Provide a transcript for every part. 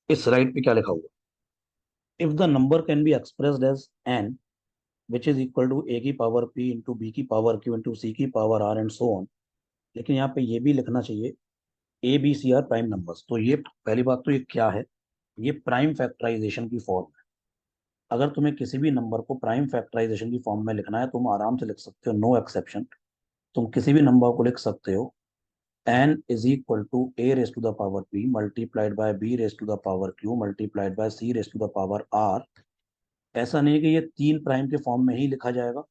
इस राइट पे क्या लिखा हुआ, if the number can be expressed as N which is equal to A की पावर पी इंटू बी की पावर क्यू इंटू सी की power R and so on. लेकिन यहाँ पे ये भी लिखना चाहिए A B C are prime numbers. तो ये पहली बात तो ये क्या है, ये प्राइम फैक्टराइजेशन की फॉर्म है। अगर तुम्हें किसी भी नंबर को प्राइम फैक्टराइजेशन की फॉर्म में लिखना है तुम आराम से लिख सकते हो, नो एक्सेप्शन। तुम किसी भी नंबर को लिख सकते हो n is equal to a raised to the power p multiplied by b raised to the power q multiplied by c raised to the power r। ऐसा नहीं है कि ये तीन प्राइम के फॉर्म में ही लिखा जाएगा,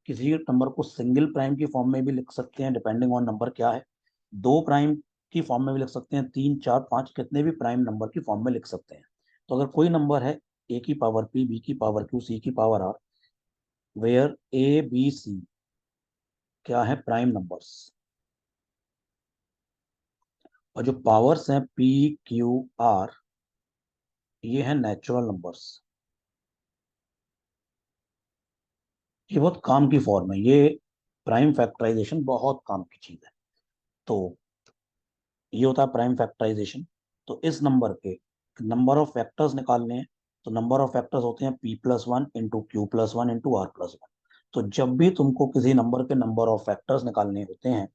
किसी नंबर को सिंगल प्राइम की फॉर्म में भी लिख सकते हैं डिपेंडिंग ऑन नंबर क्या है, दो प्राइम की फॉर्म में भी लिख सकते हैं, तीन चार पांच कितने भी प्राइम नंबर की फॉर्म में लिख सकते हैं। तो अगर कोई नंबर है ए की पावर पी बी की पावर क्यू सी की power R, where A B C क्या है प्राइम नंबर्स, और जो पावर्स हैं पी क्यू आर ये है नेचुरल नंबर्स। ये बहुत काम की फॉर्म है, ये प्राइम फैक्टराइजेशन बहुत काम की चीज है। तो ये होता है प्राइम फैक्टराइजेशन। तो इस नंबर के नंबर ऑफ फैक्टर्स निकालने हैं, तो नंबर ऑफ फैक्टर्स होते हैं p plus one into Q plus one into R plus one. तो जब भी तुमको किसी नंबर के नंबर ऑफ फैक्टर्स निकालने होते हैं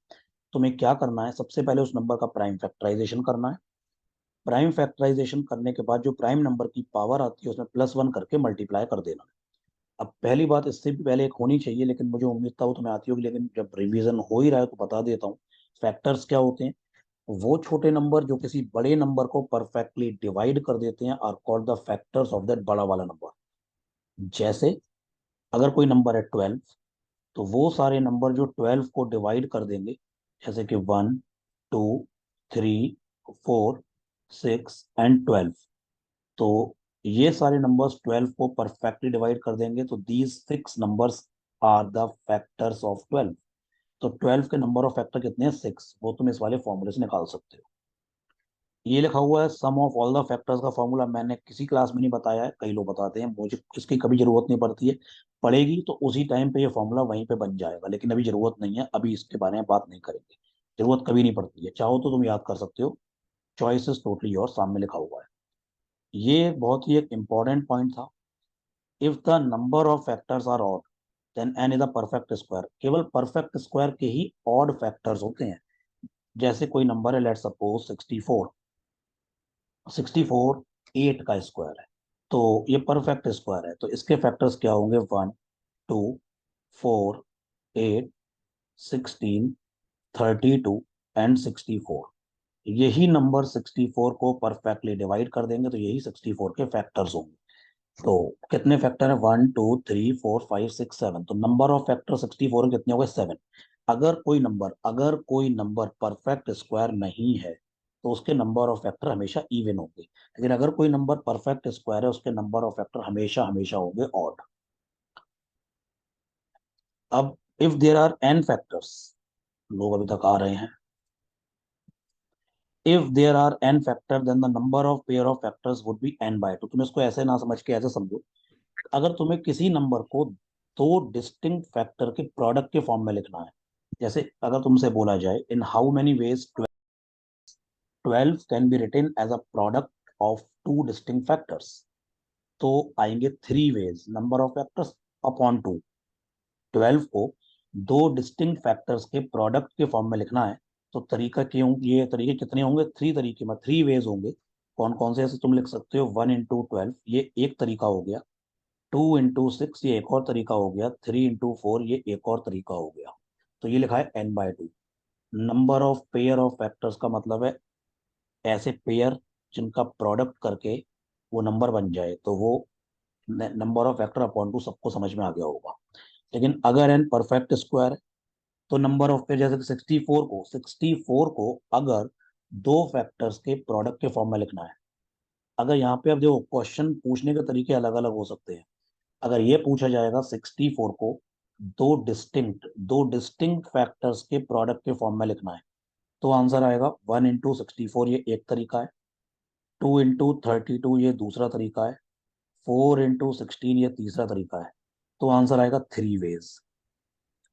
तुम्हें क्या करना है, सबसे पहले उस नंबर का प्राइम फैक्टराइजेशन करना है। प्राइम फैक्टराइजेशन करने के बाद जो प्राइम नंबर की पावर आती है उसमें प्लस वन करके मल्टीप्लाई कर देना है। अब पहली बात इससे भी पहले एक होनी चाहिए, लेकिन मुझे उम्मीद था वो तुम्हें आती होगी, लेकिन जब रिवीजन हो ही रहा है तो बता देता हूँ। फैक्टर्स क्या होते हैं, वो छोटे नंबर जो किसी बड़े नंबर को परफेक्टली डिवाइड कर देते हैं are called the factors of that बड़ा वाला नंबर। जैसे अगर कोई नंबर है 12, तो वो सारे नंबर जो 12 को डिवाइड कर देंगे, जैसे कि 1 2 3 4 6 एंड 12, तो ये सारे नंबर्स 12 को परफेक्टली डिवाइड कर देंगे, तो these six numbers are the factors of 12। तो 12 के नंबर ऑफ फैक्टर कितने हैं, सिक्स, वो तुम इस वाले फॉर्मूले से निकाल सकते हो। ये लिखा हुआ है सम ऑफ ऑल द फैक्टर्स का फॉर्मूला, मैंने किसी क्लास में नहीं बताया है, कई लोग बताते हैं, मुझे इसकी कभी जरूरत नहीं पड़ती है। पड़ेगी तो उसी टाइम पे ये फॉर्मूला वहीं पे बन जाएगा, लेकिन अभी जरूरत नहीं है, अभी इसके बारे में बात नहीं करेंगे। जरूरत कभी नहीं पड़ती है, चाहो तो तुम याद कर सकते हो, चॉइस इज टोटली योर, सामने लिखा हुआ है। ये बहुत ही एक इंपॉर्टेंट पॉइंट था। If the number of factors are odd then N is a perfect square. केवल परफेक्ट स्क्वायर के ही ऑड फैक्टर्स होते हैं। जैसे कोई नंबर है, लेट सपोज 64, 64 8 का स्क्वायर है, तो ये परफेक्ट स्क्वायर है, तो इसके फैक्टर्स क्या होंगे, 1 2 4 8 16 32 एंड 64। यही नंबर 64 को परफेक्टली डिवाइड कर देंगे तो यही 64 के फैक्टर्स होंगे। तो कितने फैक्टर है, 1 2 3 4 5 6 7, तो नंबर ऑफ फैक्टर 64 कितने हो गए, 7। अगर कोई नंबर परफेक्ट स्क्वायर नहीं है तो उसके नंबर ऑफ फैक्टर हमेशा इवन होंगे, लेकिन अगर कोई नंबर परफेक्ट स्क्वायर है उसके नंबर ऑफ फैक्टर हमेशा हमेशा होंगे ऑड। अब if there are N factors, लोग अभी तक आ रहे हैं, if there are N factor then the number of pair of factors would be N by two. तुम इसको ऐसे ना समझ के ऐसे समझो, अगर तुम्हें किसी नंबर को दो डिस्टिंक्ट फैक्टर के प्रोडक्ट के फॉर्म में लिखना है, जैसे अगर तुमसे बोला जाए in how many ways 12 can be written as a product of two distinct factors, तो आएंगे three ways number of factors upon two. 12 को दो डिस्टिंक्ट फैक्टर्स के प्रोडक्ट के फॉर्म में लिखना है, तो तरीका क्यों, ये तरीके कितने होंगे, थ्री तरीके में, थ्री वेज होंगे। कौन कौन से, ऐसे तुम लिख सकते हो 1 इंटू 12 ये एक तरीका हो गया, 2 इंटू 6 ये एक और तरीका हो गया, 3 इंटू 4 ये एक और तरीका हो गया। तो ये लिखा है n/2। Number of pair of factors का मतलब है ऐसे पेयर जिनका प्रोडक्ट करके वो नंबर बन जाए, तो वो number of factor upon to, सबको समझ में आ गया होगा। लेकिन अगर n परफेक्ट स्क्वायर है तो नंबर ऑफ पेयर, जैसे 64 को अगर दो फैक्टर्स के प्रोडक्ट के फॉर्म में लिखना है, अगर यहाँ पे अब देखो क्वेश्चन पूछने के तरीके अलग अलग हो सकते हैं। अगर ये पूछा जाएगा 64 को दो डिस्टिंक्ट फैक्टर्स के प्रोडक्ट के फॉर्म में लिखना है, तो आंसर आएगा 1 इंटू 64 ये एक तरीका है, 2 इंटू 32 ये दूसरा तरीका है, 4 इंटू 16 ये तीसरा तरीका है, तो आंसर आएगा थ्री वेज।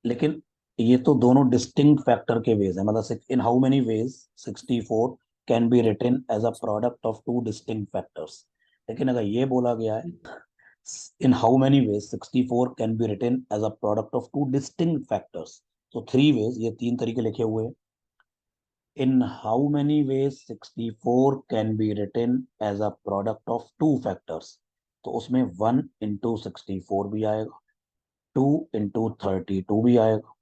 लेकिन ये तो दोनों डिस्टिंक्ट फैक्टर के वेज है, मतलब in how many ways 64 can be written as a product of two distinct factors. लेकिन अगर ये बोला गया है in how many ways 64 can be written as a product of two distinct factors, तो थ्री वेज, ये तीन तरीके लिखे हुए हैं। in how many ways 64 can be written as a product of two factors, तो उसमें 1 इंटू 64 भी आएगा, 2 इंटू 32 भी आएगा,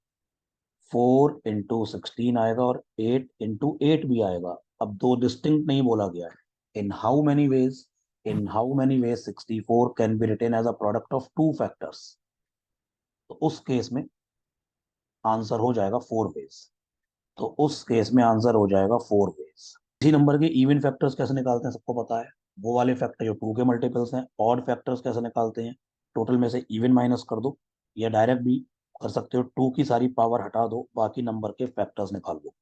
4 इंटू 16 आएगा और 8 इंटू 8 भी आएगा। अब दो डिस्टिंक्ट नहीं बोला गया है। In how many ways 64 can be written as a product of two factors, तो उस केस में आंसर हो जाएगा 4 वेज। तो उस केस में आंसर हो जाएगा 4 वेज। इसी नंबर के इवन फैक्टर्स कैसे निकालते हैं सबको पता है, वो वाले फैक्टर जो टू के मल्टीपल्स हैं। ऑड फैक्टर्स कैसे निकालते हैं, टोटल में से इवन माइनस कर दो, या डायरेक्ट भी कर सकते हो, टू की सारी पावर हटा दो, बाकी नंबर के फैक्टर्स निकाल लो।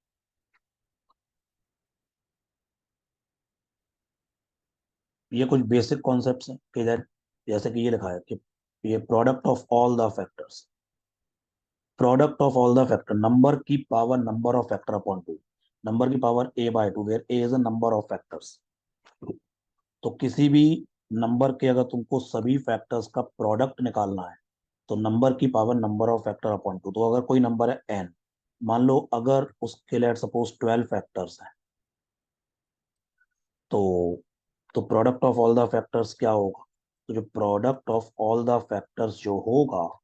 ये कुछ बेसिक कॉन्सेप्ट्स हैं कि जैसे कि ये लिखा है कि ये product of all the factor, number की power number of factor upon two, number की power a/2, where a is a number of factors. तो किसी भी नंबर के अगर तुमको सभी फैक्टर्स का प्रोडक्ट निकालना है, तो नंबर की power number of factor upon to. तो अगर कोई नंबर है n, मान लो अगर उसके लेट सपोज 12 फैक्टर्स हैं, तो product of all the factors क्या होगा, तो जो product of all the factors जो होगा,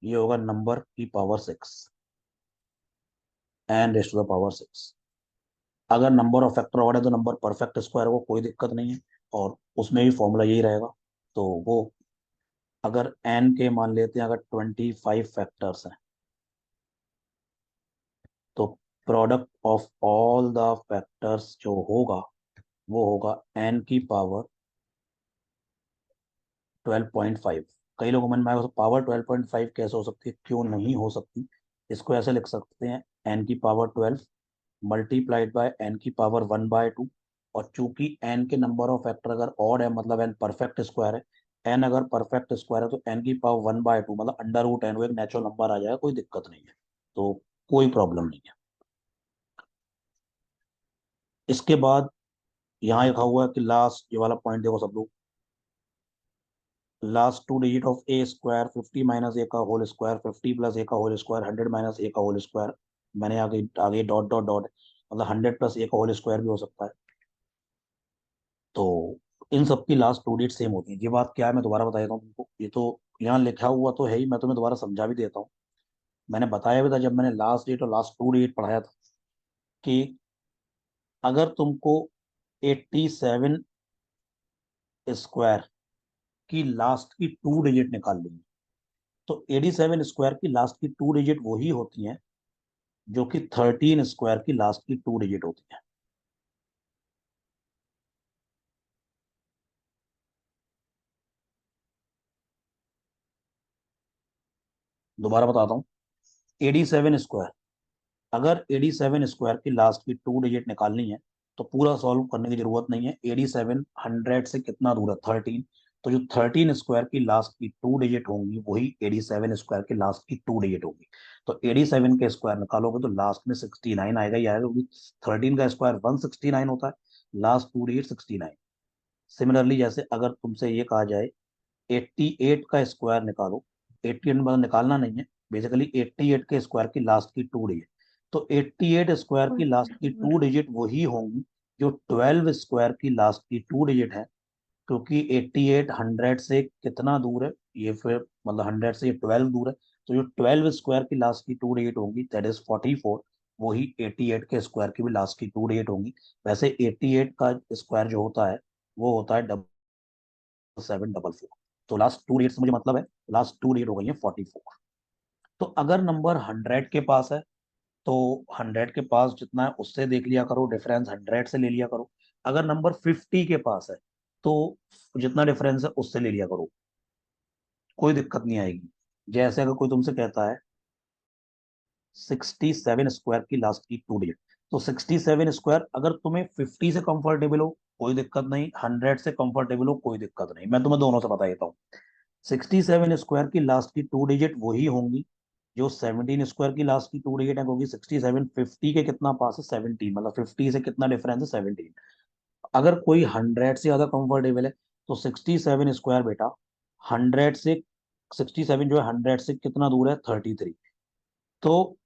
ये होगा नंबर की power 6, n raise to the power 6। अगर नंबर ऑफ फैक्टर ऑड है तो नंबर परफेक्ट स्क्वायर हो, कोई दिक्कत नहीं है, और उसमें भी फॉर्मूला यही रहेगा। तो वो अगर एन के मान लेते हैं, अगर 25 फैक्टर्स हैं, तो product of all the factors जो होगा वो होगा एन की पावर 12.5। कई लोगों मन में आएगा पावर 12.5 कैसे हो सकती है, क्यों नहीं हो सकती। इसको ऐसे लिख सकते हैं, एन की पावर 12 मल्टीप्लाइड बाय एन की पावर 1/2। और चूंकि एन के नंबर ऑफ फैक्टर अगर ऑड है, मतलब एन परफेक्ट स्क्वायर है, एन अगर परफेक्ट स्क्वायर है तो एन की पावर 1/2 मतलब अंडर रूट एन, वो एक नेचुरल नंबर आ जाएगा, कोई दिक्कत नहीं है, तो कोई प्रॉब्लम नहीं है। इसके बाद यहाँ लिखा हुआ है कि लास्ट, ये वाला पॉइंट देखो सब लोग, last two digit of A square 50 minus A का होल स्क्वायर, 50 प्लस ए का होल स्क्वायर, 100 माइनस ए का होल स्क्वायर। मैंने आगे आगे डॉट डॉट डॉट, मतलब 100 प्लस ए का होल स्क्वायर भी हो सकता है। तो इन सब की लास्ट टू डिजिट सेम होती है। ये बात क्या है मैं दोबारा बता देता हूँ तुमको, ये तो यहाँ लिखा हुआ तो है ही, मैं तुम्हें दोबारा समझा भी देता हूँ। मैंने बताया भी था जब मैंने लास्ट डिजिट और लास्ट टू डिजिट पढ़ाया था, कि अगर तुमको 87 स्क्वायर की लास्ट की टू डिजिट निकालनी है, तो 87 स्क्वायर की लास्ट की टू डिजिट वही होती हैं जो कि 13 स्क्वायर की लास्ट की टू डिजिट होती है। दोबारा बताता हूँ, 87 स्क्वायर, अगर 87 स्क्वायर की लास्ट की टू डिजिट निकालनी है, तो पूरा सॉल्व करने की जरूरत नहीं है। 87 100 से कितना दूर है, 13, तो जो 13 स्क्वायर की लास्ट की टू डिजिट होंगी वही 87 स्क्वायर की लास्ट की टू डिजिट होगी। तो 87 के स्क्वायर निकालोगे तो लास्ट में 69 आएगा ही आएगा, क्योंकि 13 का स्क्वायर 169 होता है, लास्ट टू डिजिट 69। सिमिलरली जैसे अगर तुमसे ये कहा जाए 88 का स्क्वायर निकालो, 88 मतलब निकालना नहीं है, बेसिकली 88 के स्क्वायर की लास्ट की टू डिजिट, तो 88 स्क्वायर की लास्ट की टू डिजिट वही होंगी जो 12 स्क्वायर की लास्ट की टू डिजिट है। क्योंकि 88 100 से कितना दूर है, ये फिर मतलब 100 से ये 12 दूर है, तो जो 12 स्क्वायर की लास्ट की टू डिजिट होंगी दैट इज 44, वही 88 के स्क्वायर की भी लास्ट की टू डिजिट होंगी। वैसे 88 का स्क्वायर जो होता है वो होता है 744। तो लास्ट टू डिजिट से मुझे मतलब है, लास्ट टू डिजिट हो गई है 44। तो अगर नंबर 100 के पास है, तो 100 के पास जितना है उससे देख लिया करो, डिफरेंस 100 से ले लिया करो। अगर नंबर 50 के पास है, तो जितना डिफरेंस है उससे ले लिया करो, कोई दिक्कत नहीं आएगी। जैसे अगर कोई तुमसे कहता है 67 स्क्वायर की लास्ट की टू डिजिट, तो 67 स्क्वायर अगर तुम्हें 50 से कंफर्टेबल हो कोई दिक्कत नहीं, 100 से कंफर्टेबल हो कोई दिक्कत नहीं, मैं तुम्हें दोनों से बता देता हूँ। 67 स्क्वायर की लास्ट की टू डिजिट वही होंगी जो 17 स्क्वायर की लास्ट की टू डिजिट है, क्योंकि 67 50 के कितना पास है 17, मतलब 50 से कितना डिफरेंस है 17। अगर कोई 100 से ज्यादा कंफर्टेबल है तो 67 स्क्वायर बेटा 100 से, 67 जो है 100 से कितना दूर है 33। तो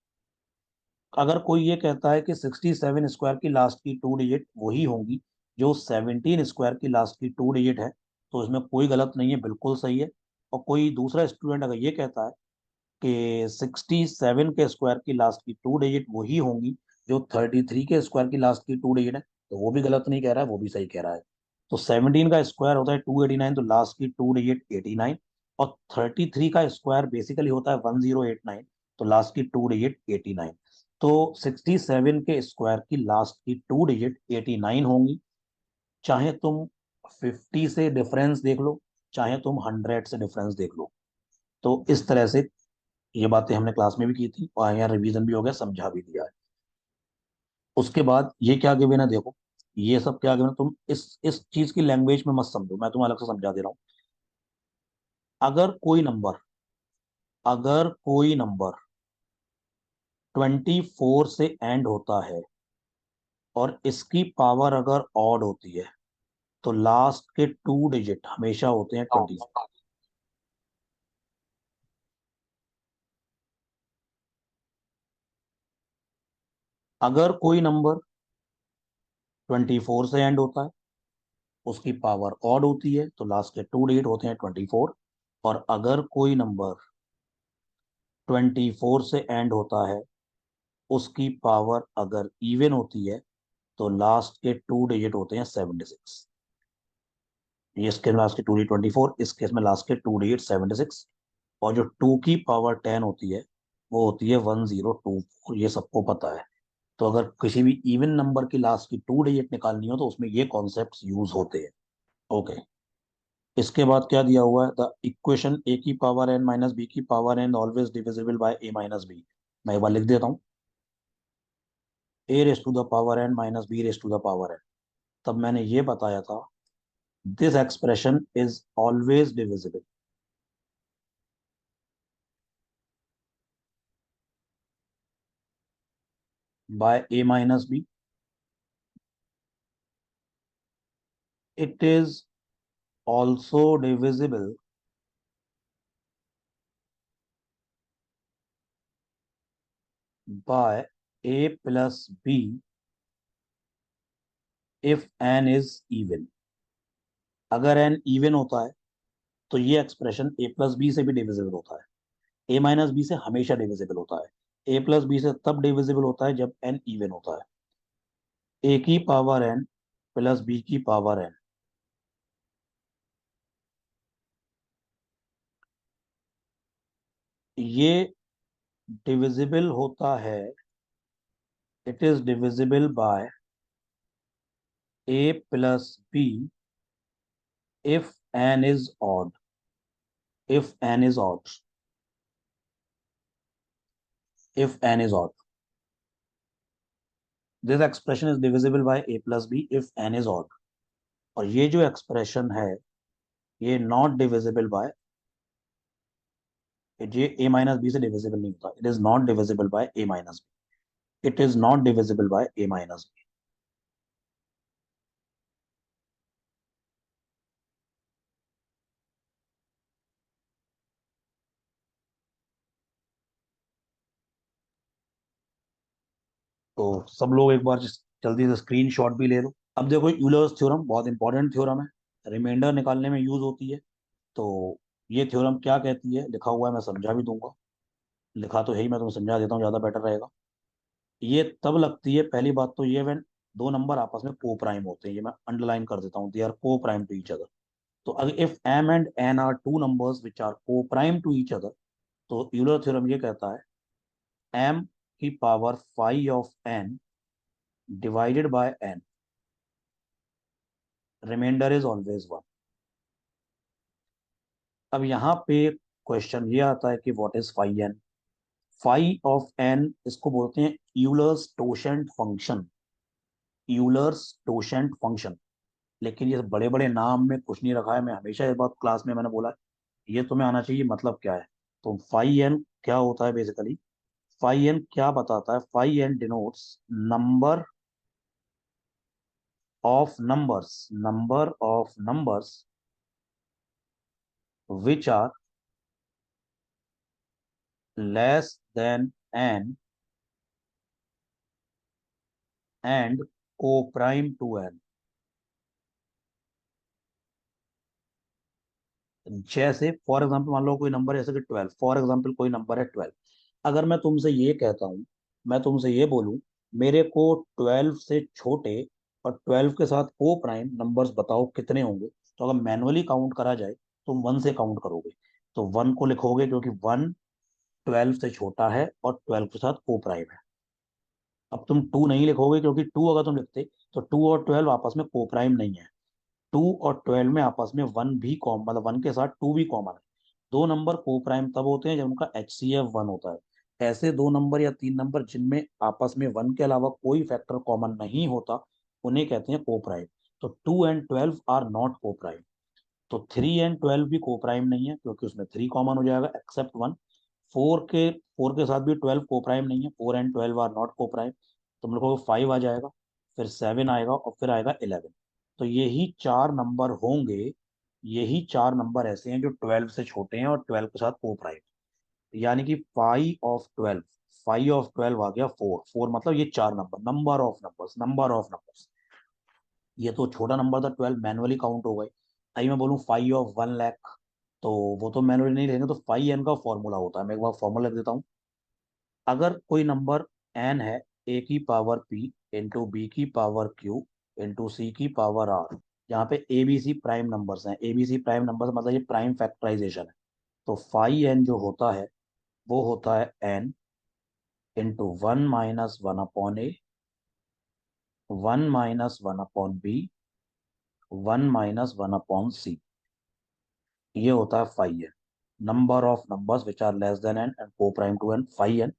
अगर कोई ये कहता है कि 67 स्क्वायर की लास्ट की टू डिजिट वही होंगी जो 17 स्क्वायर की लास्ट की टू डिजिट है, तो इसमें कोई गलत नहीं है, बिल्कुल सही है। और कोई दूसरा स्टूडेंट अगर ये कहता है कि 67 के स्क्वायर की लास्ट की टू डिजिट वही होंगी जो 33 के स्क्वायर की लास्ट की टू डिजिट है, तो वो भी गलत नहीं कह रहा है, वो भी सही कह रहा है। तो 17 का स्क्वायर होता है 289, तो लास्ट की टू डिजिट 89। और 33 का स्क्वायर बेसिकली होता है 1089, तो लास्ट की टू डिजिट 89। तो 67 के स्क्वायर की लास्ट की टू डिजिट 89 होंगी, चाहे तुम 50 से डिफरेंस देख लो, चाहे तुम 100 से डिफरेंस देख लो। तो इस तरह से ये बातें हमने क्लास में भी की थी और यहाँ रिवीजन भी हो गया, समझा भी दिया है। उसके बाद ये क्या गिवन है देखो, ये सब क्या गिवन है, तुम इस चीज की लैंग्वेज में मत समझो, मैं तुम्हें अलग से समझा दे रहा हूँ। अगर कोई नंबर अगर कोई नंबर 24 से एंड होता है और इसकी पावर अगर ऑड होती है, तो लास्ट के टू डिजिट हमेशा होते हैं 24। अगर कोई नंबर 24 से एंड होता है, उसकी पावर ऑड होती है, तो लास्ट के टू डिजिट होते हैं 24। और अगर कोई नंबर 24 से एंड होता है, उसकी पावर अगर इवन होती है, तो लास्ट के टू डिजिट होते हैं 76। ये इसके लास्ट के टू डिजिट 24, इस केस में लास्ट के टू डिजिट 76। और जो टू की पावर 10 होती है वो होती है 1024, ये सबको पता है। तो अगर किसी भी इवन नंबर की लास्ट की टू डिजिट निकालनी हो तो उसमें ये कॉन्सेप्ट यूज होते हैं। ओके। इसके बाद क्या दिया हुआ है, द इक्वेशन ए की पावर एन माइनस बी की power N always divisible by A minus B. मैं एक बार लिख देता हूँ, A raise to the power N minus B raise to the power N. तब मैंने ये बताया था, this expression is always divisible by A minus B. It is also divisible by A plus B if N is even. अगर N even होता है तो ये एक्सप्रेशन ए प्लस बी से भी डिविजिबल होता है, ए माइनस बी से हमेशा डिविजिबल होता है, ए प्लस बी से तब डिविजिबल होता है जब एन इवन होता है। ए की पावर एन प्लस बी की पावर एन, ये डिविजिबल होता है, it is divisible by A plus B if N is odd, if N is odd, if N is odd. This expression is divisible by A plus B if N is odd. और ये जो expression है ये not divisible by, ये a minus b से divisible नहीं होता, it is not divisible by A minus B, it is not divisible by A minus b. तो सब लोग एक बार जल्दी से स्क्रीन शॉट भी ले लो। अब देखो यूलर्स थ्योरम बहुत इंपॉर्टेंट थ्योरम है, रिमाइंडर निकालने में यूज होती है। तो ये थ्योरम क्या कहती है, लिखा हुआ है, मैं समझा भी दूंगा, लिखा तो है ही, मैं तुम्हें समझा देता हूँ, ज्यादा बेटर रहेगा। ये तब लगती है, पहली बात तो ये व्हेन दो नंबर आपस में को प्राइम होते हैं, ये मैं अंडरलाइन कर देता हूँ, they are coprime to each other. तो अगर if m and n are two numbers which are coprime to each other, तो यूलर थ्योरम ये कहता है एम की power phi of n divided by n, remainder is always one. अब यहाँ पे क्वेश्चन ये आता है कि what is phi n. Phi of n इसको बोलते हैं Euler's totient function, Euler's totient function. लेकिन ये बड़े बड़े नाम में कुछ नहीं रखा है, मैं हमेशा इस बात क्लास में मैंने बोला है, ये तुम्हें आना चाहिए मतलब क्या है। तो फाई एन क्या होता है बेसिकली, फाई एन क्या बताता है, phi n denotes number of numbers, number of numbers which are less than N and coprime to n. जैसे फॉर एग्जाम्पल मान लो कोई नंबर है जैसे कि 12, फॉर एग्जाम्पल कोई नंबर है 12। अगर मैं तुमसे ये कहता हूँ, मैं तुमसे ये बोलूँ मेरे को 12 से छोटे और 12 के साथ को प्राइम नंबर्स बताओ कितने होंगे, तो अगर मैनुअली काउंट करा जाए तुम 1 से काउंट करोगे, तो 1 को लिखोगे क्योंकि 1 12 से छोटा है और 12 के साथ को प्राइम है। अब तुम 2 नहीं लिखोगे क्योंकि 2 अगर तुम लिखते तो 2 और 12 आपस में को प्राइम नहीं है। 2 और 12 में आपस में 1 भी कॉमन, मतलब 1 के साथ 2 भी कॉमन है। दो नंबर को प्राइम तब होते हैं जब उनका HCF 1 होता है। ऐसे दो नंबर या तीन नंबर जिनमें आपस में 1 के अलावा कोई फैक्टर कॉमन नहीं होता उन्हें कहते हैं को प्राइम। तो 2 एंड 12 आर नॉट को प्राइम। तो 3 एंड 12 भी को प्राइम नहीं है क्योंकि उसमें 3 कॉमन हो जाएगा एक्सेप्ट 1। 4 के साथ भी 12 को प्राइम नहीं है, 4 एंड 12 आर नॉट को प्राइम। तुम लोगों को 5 आ जाएगा, फिर 7 आएगा और फिर आएगा 11। तो यही चार नंबर होंगे, यही चार नंबर ऐसे हैं जो 12 से छोटे हैं और 12 के साथ को प्राइम। यानी कि 5 ऑफ 12, 5 ऑफ 12 आ गया 4, 4 मतलब ये चार number, number of numbers, number of numbers. ये तो छोटा नंबर था 12, मैनुअली काउंट हो गए। आई मैं बोलूँ 5 ऑफ 1 लाख, तो वो तो मैनुअली नहीं रहेंगे, तो 5 एन का फॉर्मूला होता है। मैं एक बार फॉर्मूला लिख देता हूँ। अगर कोई नंबर एन है, ए की पावर पी इंटू बी की पावर क्यू इंटू सी की पावर आर, यहाँ पे A B C prime numbers हैं। A B C prime numbers मतलब ये प्राइम फैक्टराइजेशन है। तो 5 एन जो होता है वो होता है N into 1 - 1 upon A, 1 - 1 upon B, 1 - 1 upon C. ये होता है 5 N, number of numbers which are less than N and coprime to N. 5 N,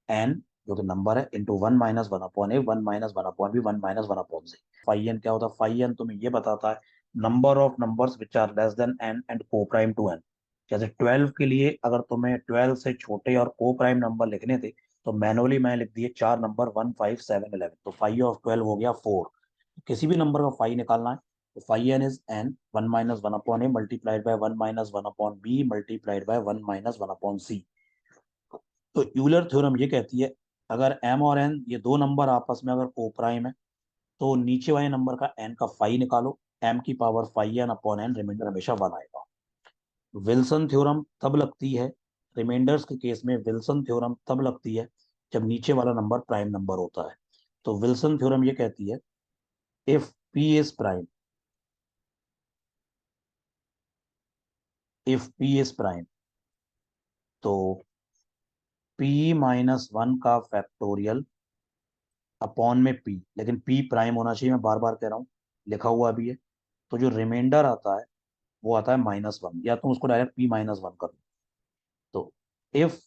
N जो कि नंबर है into 1 - 1 upon A, 1 - 1 upon B, 1 - 1 upon C. 5 N क्या होता है, 5 N तुम्हें ये बताता है number of numbers which are less than N and coprime to n. जैसे 12 के लिए अगर तुम्हें 12 से छोटे और को प्राइम नंबर लिखने थे तो मैनुअली मैं लिख दिए चार नंबर 1 5 7 11, तो 5 ऑफ 12 हो गया 4। किसी भी नंबर का 5 निकालना है तो 5 N is N 1 - 1 upon A multiplied by 1 - 1 upon B multiplied by 1 - 1 upon C. तो यूलर थ्योरम ये कहती है अगर m और n ये दो नंबर आपस में अगर को प्राइम है तो नीचे वाले नंबर का n का फाई निकालो, m की पावर 5n/n, रिमाइंडर हमेशा 1 आएगा। विल्सन थ्योरम तब लगती है, रिमाइंडर्स के केस में विल्सन थ्योरम तब लगती है जब नीचे वाला नंबर प्राइम नंबर होता है। तो विल्सन थ्योरम ये कहती है if p is prime, if p is prime तो p - 1 का फैक्टोरियल अपॉन में p, लेकिन p प्राइम होना चाहिए, मैं बार बार कह रहा हूँ, लिखा हुआ भी है। तो जो रिमाइंडर आता है वो आता है -1, या तुम उसको डायरेक्ट p - 1 कर लो। तो इफ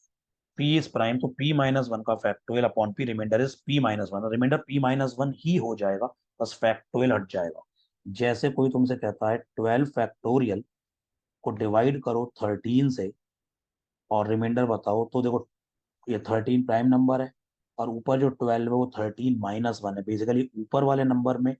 p इज प्राइम तो p - 1 का factorial upon p, remainder is p - 1, remainder p - 1 ही हो जाएगा, बस फैक्टोरियल हट जाएगा। जैसे कोई तुमसे कहता है 12 फैक्टोरियल को डिवाइड करो 13 से और रिमाइंडर बताओ, तो देखो ये 13 प्राइम नंबर है और ऊपर जो 12 है वो 13 - 1 है। बेसिकली ऊपर वाले नंबर में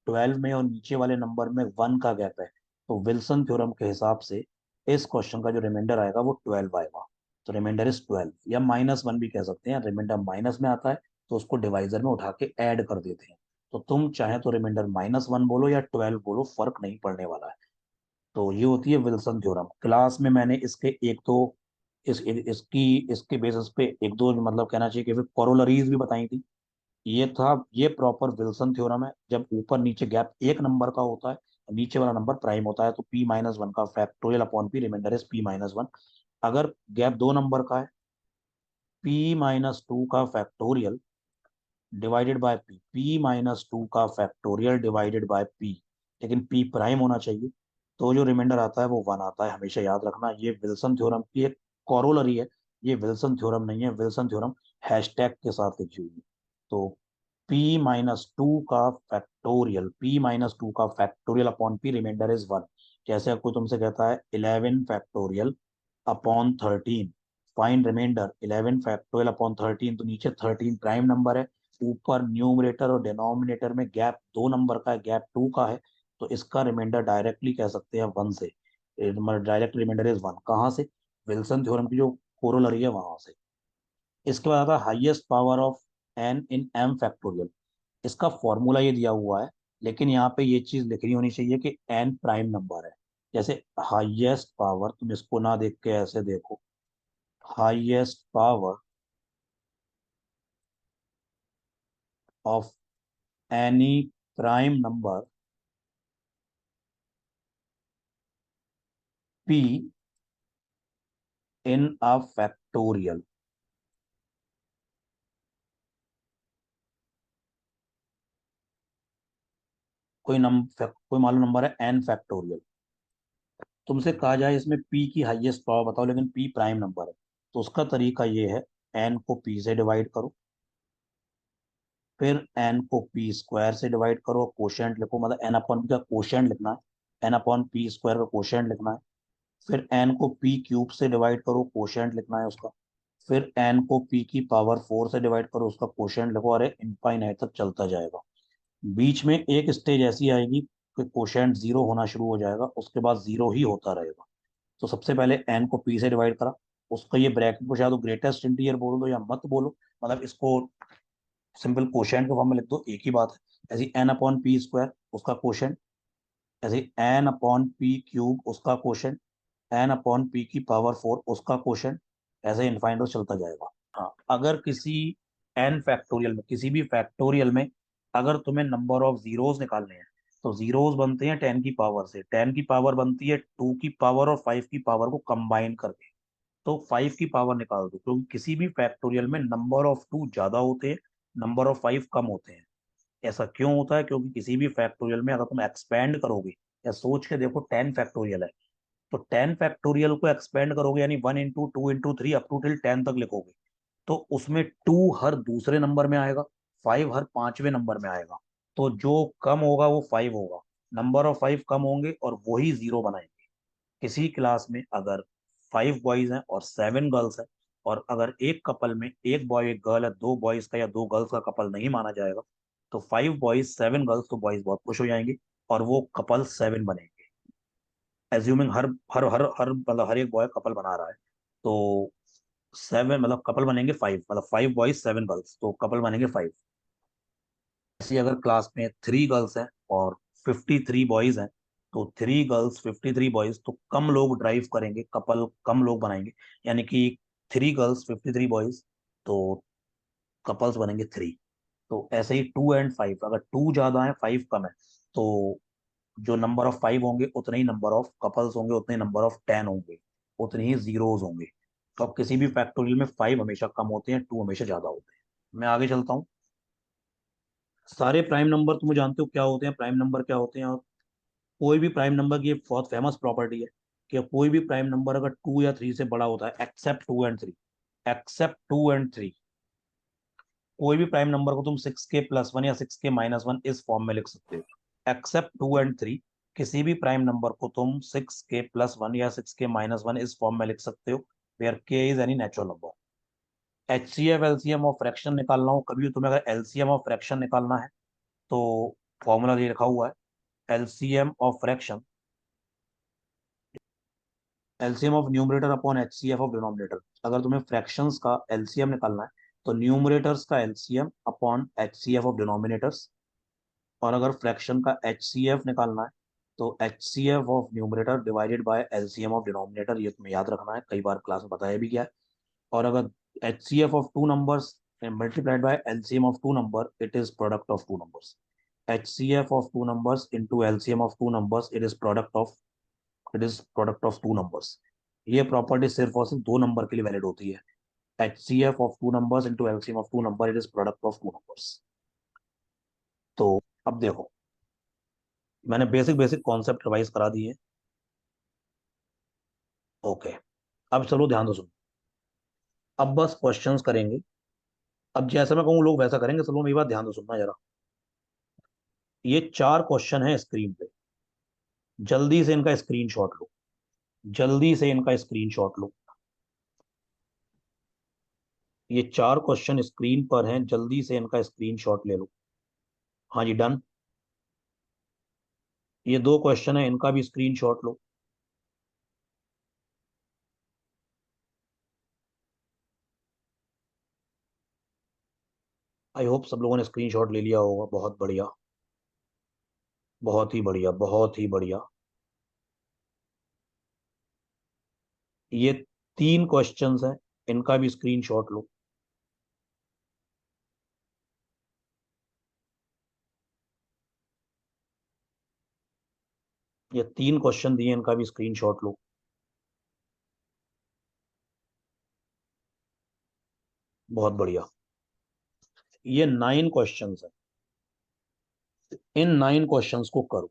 12 में और नीचे वाले नंबर में 1 का गैप है। तो विल्सन थ्योरम के हिसाब से इस क्वेश्चन का जो रिमाइंडर आएगा वो 12 आएगा। तो रिमाइंडर इज 12, या -1 भी कह सकते हैं। रिमाइंडर माइनस में आता है तो उसको डिवाइजर में उठा के ऐड कर देते हैं। तो तुम चाहे तो रिमाइंडर -1 बोलो या 12 बोलो, फर्क नहीं पड़ने वाला है। तो ये होती है विल्सन थ्योरम। क्लास में मैंने इसके एक दो इसकी इसके बेसिस पे एक दो मतलब कहना चाहिए कि कोरोलरीज भी बताई थी। ये था, ये प्रॉपर विल्सन थ्योरम है। जब ऊपर नीचे गैप एक नंबर का होता है, नीचे वाला नंबर प्राइम होता है, तो p - 1 का factorial upon p, remainder is p - 1। अगर गैप दो नंबर का है, p - 2 का फैक्टोरियल डिवाइडेड बाय p का फैक्टोरियल डिवाइडेड बाय p, लेकिन p प्राइम होना चाहिए, तो जो रिमाइंडर आता है वो 1 आता है। हमेशा याद रखना ये विल्सन थ्योरम की एक कॉरोलरी है, ये विल्सन थ्योरम नहीं है। विल्सन थ्योरम हैशटैग के साथ लिखी हुई है। तो p - 2 का फैक्टोरियल, p - 2 का factorial upon p, remainder is 1। जैसे कोई तुमसे कहता है 11 factorial upon 13, find remainder 11 factorial upon 13, तो नीचे 13 प्राइम नंबर है, ऊपर न्यूमरेटर और डिनोमिनेटर में गैप 2 नंबर का है, गैप 2 का है, तो इसका रिमाइंडर डायरेक्टली कह सकते हैं 1 से। डायरेक्ट रिमाइंडर इज 1, कहाँ से? विल्सन थ्योरम की जो कोरोलरी है वहां से। इसके बाद आता है highest power of n in m factorial. इसका फॉर्मूला ये दिया हुआ है, लेकिन यहाँ पे ये चीज लिखनी होनी चाहिए कि एन प्राइम नंबर है। जैसे हाईएस्ट पावर, तुम इसको ना देख के ऐसे देखो, highest power of any prime number P in a factorial. कोई मालूम नंबर है एन फैक्टोरियल, तुमसे कहा जाए इसमें पी की हाईएस्ट पावर बताओ, लेकिन पी प्राइम नंबर है, तो उसका तरीका ये है, एन को पी से डिवाइड करो, फिर एन को पी स्क्वायर से डिवाइड करो, कोशेंट लिखो, मतलब एन अपॉन पी का कोशेंट लिखना है, एन अपॉन पी स्क्वायर का कोशेंट लिखना है, फिर एन को पी क्यूब से डिवाइड करो, कोशेंट लिखना है उसका, फिर एन को पी की पावर 4 से डिवाइड करो, उसका कोशेंट लिखो, अरे इनफाइनाइट तक चलता जाएगा। बीच में एक स्टेज ऐसी आएगी कि कोशेंट जीरो होना शुरू हो जाएगा, उसके बाद जीरो ही होता रहेगा। तो सबसे पहले एन को पी से डिवाइड करा, उसका ये ब्रैकेट को शायद ग्रेटेस्ट इंटीजर बोल दो या मत बोलो, मतलब इसको सिंपल कोशेंट के फॉर्म में लिख दो, एक ही बात है। ऐसे एन अपॉन पी स्क्वायर उसका कोशेंट, ऐसे एन अपॉन पी क्यूब उसका कोशेंट, एन अपॉन पी की पावर 4 उसका कोशेंट, ऐसे इनफाइनाइट चलता जाएगा। हाँ, अगर किसी एन फैक्टोरियल में, किसी भी फैक्टोरियल में अगर तुम्हें नंबर ऑफ जीरोस निकालने हैं, तो जीरोस बनते हैं 10 की पावर से, 10 की पावर बनती है 2 की पावर और 5 की पावर को कंबाइन करके, तो 5 की पावर निकाल दो, क्योंकि किसी भी फैक्टोरियल में नंबर ऑफ 2 ज्यादा होते हैं, नंबर ऑफ 5 कम होते हैं। ऐसा क्यों होता है? क्योंकि किसी भी फैक्टोरियल में अगर तुम एक्सपेंड करोगे, या सोच के देखो 10 फैक्टोरियल है, तो 10 फैक्टोरियल को एक्सपेंड करोगे, यानी 1 into 2 into 3 up to till 10 तक लिखोगे, तो उसमें 2 हर दूसरे नंबर में आएगा, 5 हर पांचवें नंबर में आएगा, तो जो कम होगा वो 5 होगा, नंबर ऑफ 5 कम होंगे और वही जीरो बनाएंगे। किसी क्लास में अगर 5 बॉयज हैं और 7 गर्ल्स हैं, और अगर एक कपल में एक बॉय एक गर्ल है, 2 बॉयज का या 2 गर्ल्स का कपल नहीं माना जाएगा, तो 5 बॉयज 7 गर्ल्स, तो बॉयज बहुत खुश हो जाएंगे और वो कपल 7 बनेंगे। एज्यूमिंग हर हर हर हर मतलब हर एक बॉय कपल बना रहा है, तो 7 मतलब कपल बनेंगे 5, मतलब 5 बॉयज 7 गर्ल्स, तो कपल बनेंगे 5। ऐसी अगर क्लास में 3 गर्ल्स हैं और 53 बॉयज हैं, तो 3 गर्ल्स 53 बॉयज, तो कम लोग ड्राइव करेंगे, कपल कम लोग बनाएंगे, यानी कि 3 गर्ल्स 53 बॉयज, तो कपल्स बनेंगे 3। तो ऐसे ही 2 एंड 5, अगर 2 ज्यादा है 5 कम है, तो जो नंबर ऑफ 5 होंगे उतने ही नंबर ऑफ कपल्स होंगे, उतने नंबर ऑफ 10 होंगे, उतने ही जीरोस होंगे। तो अब किसी भी फैक्टोरियल में 5 हमेशा कम होते हैं, 2 हमेशा ज्यादा होते हैं। मैं आगे चलता हूँ। सारे प्राइम नंबर तुम्हें जानते हो क्या होते हैं, प्राइम नंबर क्या होते हैं, और कोई भी प्राइम नंबर की एक बहुत फेमस प्रॉपर्टी है कि कोई भी प्राइम नंबर अगर 2 या 3 से बड़ा होता है, एक्सेप्ट 2 एंड 3, एक्सेप्ट 2 एंड 3, कोई भी प्राइम नंबर को तुम 6k+1 या 6k-1 इस फॉर्म में लिख सकते हो, एक्सेप्ट 2 एंड 3, किसी भी प्राइम नंबर को तुम 6k+1 या 6k-1 इस फॉर्म में लिख सकते हो, where k is any natural number. HCF LCM of fraction निकालना हो कभी, तुम्हें अगर एलसीएम ऑफ फ्रैक्शन निकालना है, तो फॉर्मूला ये लिखा हुआ है, LCM of fraction, LCM of numerator upon HCF of denominator. अगर तुम्हें फ्रैक्शंस का एलसीएम निकालना है, तो न्यूमरेटर्स का LCM upon HCF of denominators, और अगर फ्रैक्शन का HCF निकालना है, तो HCF of numerator divided by LCM of denominator, ये तुम्हें याद रखना है, कई बार क्लास में बताया भी गया है। और अगर HCF of two numbers multiplied by LCM of two number, it is product of two numbers. HCF of two numbers into LCM of two numbers, it is product of two numbers। ये property सिर्फ और सिर्फ 2 number के लिए valid होती है। HCF of two numbers into LCM of two number, it is product of two numbers। तो अब देखो, मैंने बेसिक बेसिक कॉन्सेप्ट रिवाइज करा दिए। ओके, अब चलो ध्यान दो, सुनो, अब बस क्वेश्चंस करेंगे। अब जैसा मैं कहूँ लोग वैसा करेंगे, चलो मेरी बात ध्यान दो, सुनना जरा। ये 4 क्वेश्चन है स्क्रीन पे, जल्दी से इनका स्क्रीनशॉट लो, जल्दी से इनका स्क्रीनशॉट लो। ये 4 क्वेश्चन स्क्रीन पर हैं, जल्दी से इनका स्क्रीनशॉट ले लो। हाँ जी, डन। ये 2 क्वेश्चन है, इनका भी स्क्रीनशॉट लो। आई होप सब लोगों ने स्क्रीनशॉट ले लिया होगा। बहुत बढ़िया, बहुत ही बढ़िया, बहुत ही बढ़िया। ये 3 क्वेश्चंस हैं, इनका भी स्क्रीनशॉट लो। ये 3 क्वेश्चन दिए, इनका भी स्क्रीनशॉट लो। बहुत बढ़िया। ये 9 क्वेश्चंस हैं, इन 9 क्वेश्चंस को करो।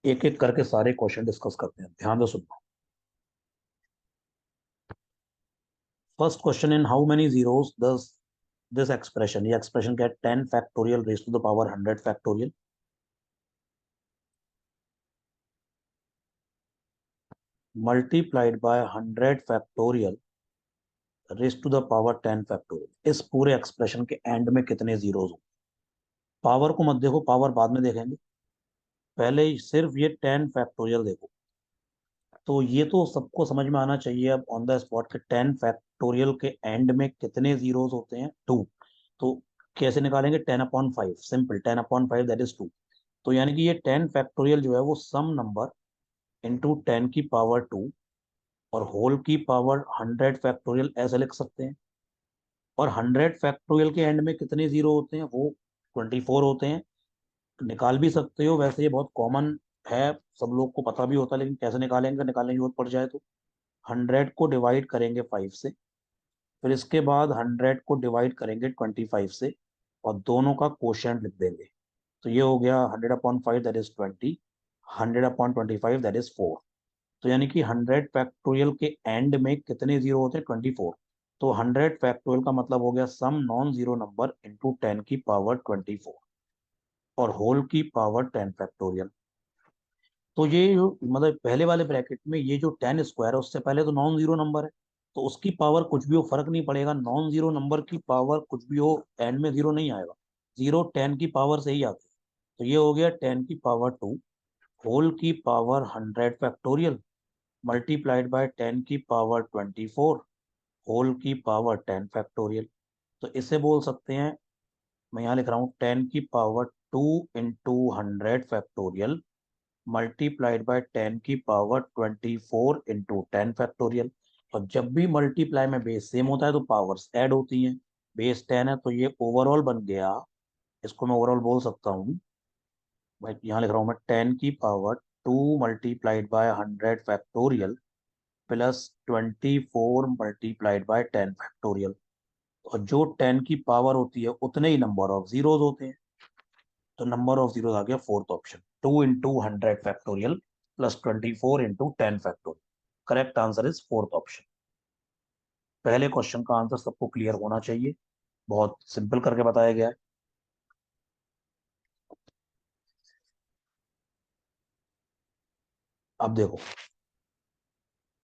एक एक करके सारे क्वेश्चन डिस्कस करते हैं, ध्यान से सुनना। First question, in how many zeros does this expression, ये एक्सप्रेशन क्या है? 10 factorial raise to the power 100 factorial multiplied by 100 factorial raise to the power 10 factorial. इस पूरे एक्सप्रेशन के एंड में कितने जीरोस हो? पावर को मत देखो, पावर बाद में देखेंगे, पहले ही सिर्फ ये 10 फैक्टोरियल देखो। तो ये तो सबको समझ में आना चाहिए अब ऑन द स्पॉट के 10 फैक्टोरियल के एंड में कितने जीरोस होते हैं? 2। तो कैसे निकालेंगे? 10/5, सिंपल, 10/5 दैट इज 2। तो यानी कि ये 10 फैक्टोरियल जो है वो सम नंबर इंटू 10 की पावर 2 और होल की पावर 100 फैक्टोरियल ऐसे लिख सकते हैं। और 100 फैक्टोरियल के एंड में कितने जीरो होते हैं? वो 24 होते हैं। निकाल भी सकते हो, वैसे ये बहुत कॉमन है, सब लोग को पता भी होता है, लेकिन कैसे निकालेंगे, निकालने की जरूरत पड़ जाए तो 100 को डिवाइड करेंगे 5 से, फिर इसके बाद 100 को डिवाइड करेंगे 25 से, और दोनों का कोशेंट लिख देंगे। तो ये हो गया 100/5 दैट इज 20, 100/25 दैट इज 4। तो यानी कि 100 फैक्टोरियल के एंड में कितने जीरो होते हैं? 24। तो 100 फैक्टोरियल का मतलब हो गया some non zero number into 10 की पावर 24 और होल की पावर 10 फैक्टोरियल। तो ये जो मतलब पहले वाले ब्रैकेट में ये जो 10 स्क्वायर है उससे पहले तो नॉन जीरो नंबर है, तो उसकी पावर कुछ भी हो फर्क नहीं पड़ेगा, नॉन जीरो नंबर की पावर कुछ भी हो एंड में जीरो नहीं आएगा, जीरो 10 की पावर से ही आते हैं। तो ये हो गया 10 की पावर 2 होल की पावर 100 फैक्टोरियल मल्टीप्लाइड बाय 10 की पावर 24 होल की पावर 10 फैक्टोरियल। तो इसे बोल सकते हैं, मैं यहाँ लिख रहा हूँ 10 की power 2 into 100 factorial multiplied bye 10 की पावर 24 इंटू 10 फैक्टोरियल। और जब भी मल्टीप्लाई में बेस सेम होता है तो पावर्स ऐड होती हैं। बेस 10 है तो ये ओवरऑल बन गया, इसको मैं ओवरऑल बोल सकता हूँ, मैं यहाँ लिख रहा हूँ मैं 10 की power 2 multiplied by 100 factorial plus 24 multiplied by 10 factorial. और जो 10 की पावर होती है उतने ही नंबर ऑफ जीरोज होते हैं, तो नंबर ऑफ जीरोज आ गया fourth option, 2 into 100 factorial plus 24 into 10 factorial. Correct answer is fourth option. पहले क्वेश्चन का आंसर सबको क्लियर होना चाहिए, बहुत सिंपल करके बताया गया है। अब देखो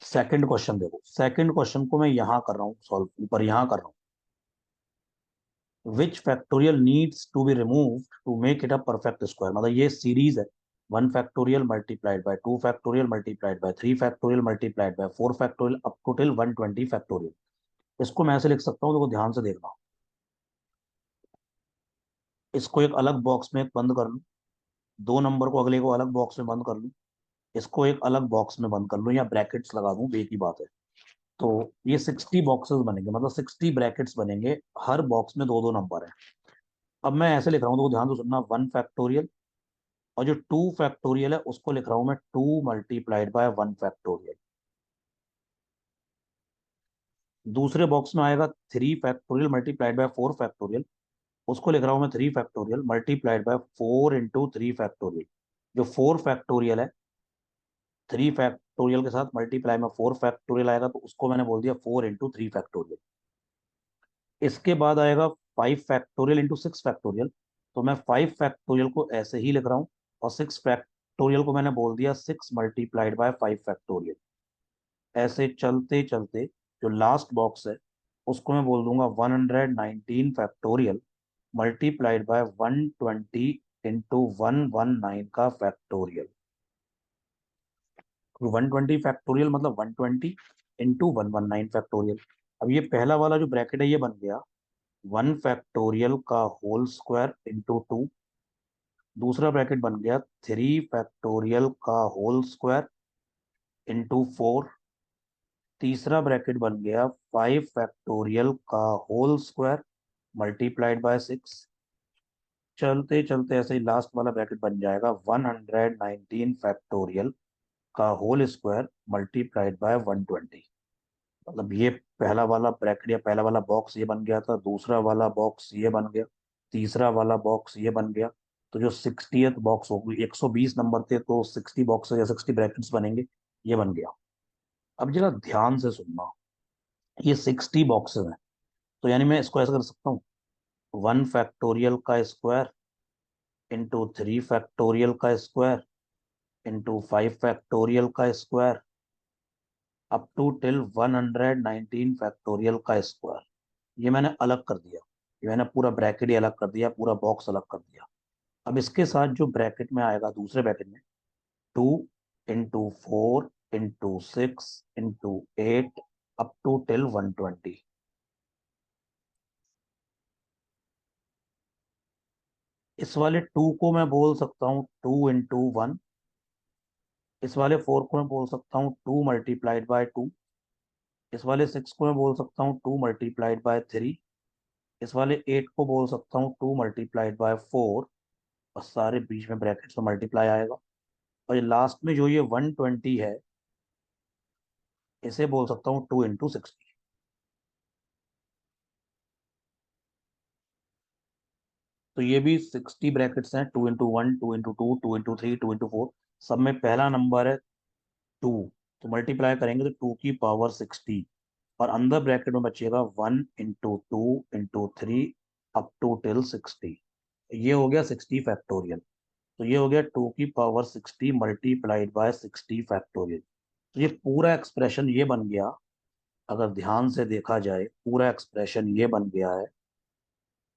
सेकंड क्वेश्चन, देखो सेकंड क्वेश्चन को मैं यहाँ कर रहा हूँ सॉल्व, ऊपर यहाँ कर रहा हूँ। Which factorial needs to be remove to make it a perfect square, मतलब ये सीरीज है, 1 factorial multiplied by 2 factorial multiplied by 3 factorial multiplied by 4 factorial up to till 120 factorial. इसको मैं ऐसे लिख सकता हूँ, देखो ध्यान से देखना, इसको एक अलग बॉक्स में बंद कर लूँ, 2 नंबर को अगले को अलग बॉक्स में बंद कर लूँ, इसको एक अलग बॉक्स में बंद कर लूँ या ब्रैकेट्स लगा दूँ, एक ही बात है। तो ये 60 बॉक्सेस बनेंगे, मतलब 60 ब्रैकेट्स बनेंगे, हर बॉक्स में दो दो नंबर है। अब मैं ऐसे लिख रहा हूँ, तो ध्यान से सुनना, 1 फैक्टोरियल और जो 2 फैक्टोरियल है उसको लिख रहा हूँ मैं 2 मल्टीप्लाइड बाय 1 फैक्टोरियल। दूसरे बॉक्स में आएगा 3 फैक्टोरियल मल्टीप्लाइड बाय 4 फैक्टोरियल, उसको लिख रहा हूँ मैं 3 factorial multiplied by 4 into 3 factorial. जो 4 फैक्टोरियल है, 3 फैक्टोरियल के साथ मल्टीप्लाई में 4 फैक्टोरियल आएगा, तो उसको मैंने बोल दिया 4 इंटू 3 फैक्टोरियल। इसके बाद आएगा 5 फैक्टोरियल इंटू 6 फैक्टोरियल, तो मैं 5 फैक्टोरियल को ऐसे ही लिख रहा हूँ, और 6 फैक्टोरियल को मैंने बोल दिया 6 मल्टीप्लाइड बाय 5 फैक्टोरियल। ऐसे चलते चलते जो लास्ट बॉक्स है उसको मैं बोल दूंगा 119 फैक्टोरियल मल्टीप्लाइड बाय 120 इंटू 119 का फैक्टोरियल। 120 फैक्टोरियल मतलब 120 इंटू 119 फैक्टोरियल। अब ये पहला वाला जो ब्रैकेट है ये बन गया 1 फैक्टोरियल का होल स्क्वायर इंटू 2। दूसरा ब्रैकेट बन गया 3 फैक्टोरियल का होल स्क्वायर इंटू 4। तीसरा ब्रैकेट बन गया 5 फैक्टोरियल का होल स्क्वायर मल्टीप्लाइड बाय 6। चलते चलते ऐसे ही लास्ट वाला ब्रैकेट बन जाएगा 119 फैक्टोरियल का होल स्क्वायर मल्टीप्लाइड बाय 120। मतलब ये पहला वाला ब्रैकेट या पहला वाला बॉक्स ये बन गया था, दूसरा वाला बॉक्स ये बन गया, तीसरा वाला बॉक्स ये बन गया। तो जो 60th बॉक्स होगी, 120 नंबर थे तो 60 बॉक्स या 60 ब्रैकेट्स बनेंगे, ये बन गया। अब जरा ध्यान से सुनना, ये 60 बॉक्सेस हैं, तो यानी मैं इसको ऐसा कर सकता हूँ 1 फैक्टोरियल का स्क्वायर इंटू 3 फैक्टोरियल का स्क्वायर इंटू 5 फैक्टोरियल का square up to till 119 factorial का स्क्वायर। ये मैंने अलग कर दिया, ये मैंने पूरा ब्रैकेट ही अलग कर दिया, पूरा बॉक्स अलग कर दिया। अब इसके साथ जो ब्रैकेट में आएगा दूसरे ब्रैकेट में 2 into 4 into 6 into 8 up to till 120। इस वाले 2 को मैं बोल सकता हूँ 2 इंटू 1। इस वाले 4 को मैं बोल सकता हूँ 2 मल्टीप्लाइड बाय 2। इस वाले 6 को मैं बोल सकता हूँ 2 मल्टीप्लाइड बाय 3। इस वाले 8 को बोल सकता हूँ 2 मल्टीप्लाइड बाय 4। और सारे बीच में ब्रैकेट्स में मल्टीप्लाई आएगा। और ये लास्ट में जो ये 120 है, इसे बोल सकता हूँ 2 इंटू 60। तो ये भी 60 ब्रैकेट्स हैं, 2 इंटू 1, 2 इंटू 2, 2 इंटू 3, 2 इंटू 4। सब में पहला नंबर है 2, तो मल्टीप्लाई करेंगे तो 2 की पावर 60। और अंदर ब्रैकेट में बचेगा 1 into 2 into 3 up to till 60। ये हो गया 60 फैक्टोरियल। तो ये हो गया 2 की पावर 60 मल्टीप्लाइड बाय 60 फैक्टोरियल। तो ये पूरा एक्सप्रेशन ये बन गया, अगर ध्यान से देखा जाए पूरा एक्सप्रेशन ये बन गया है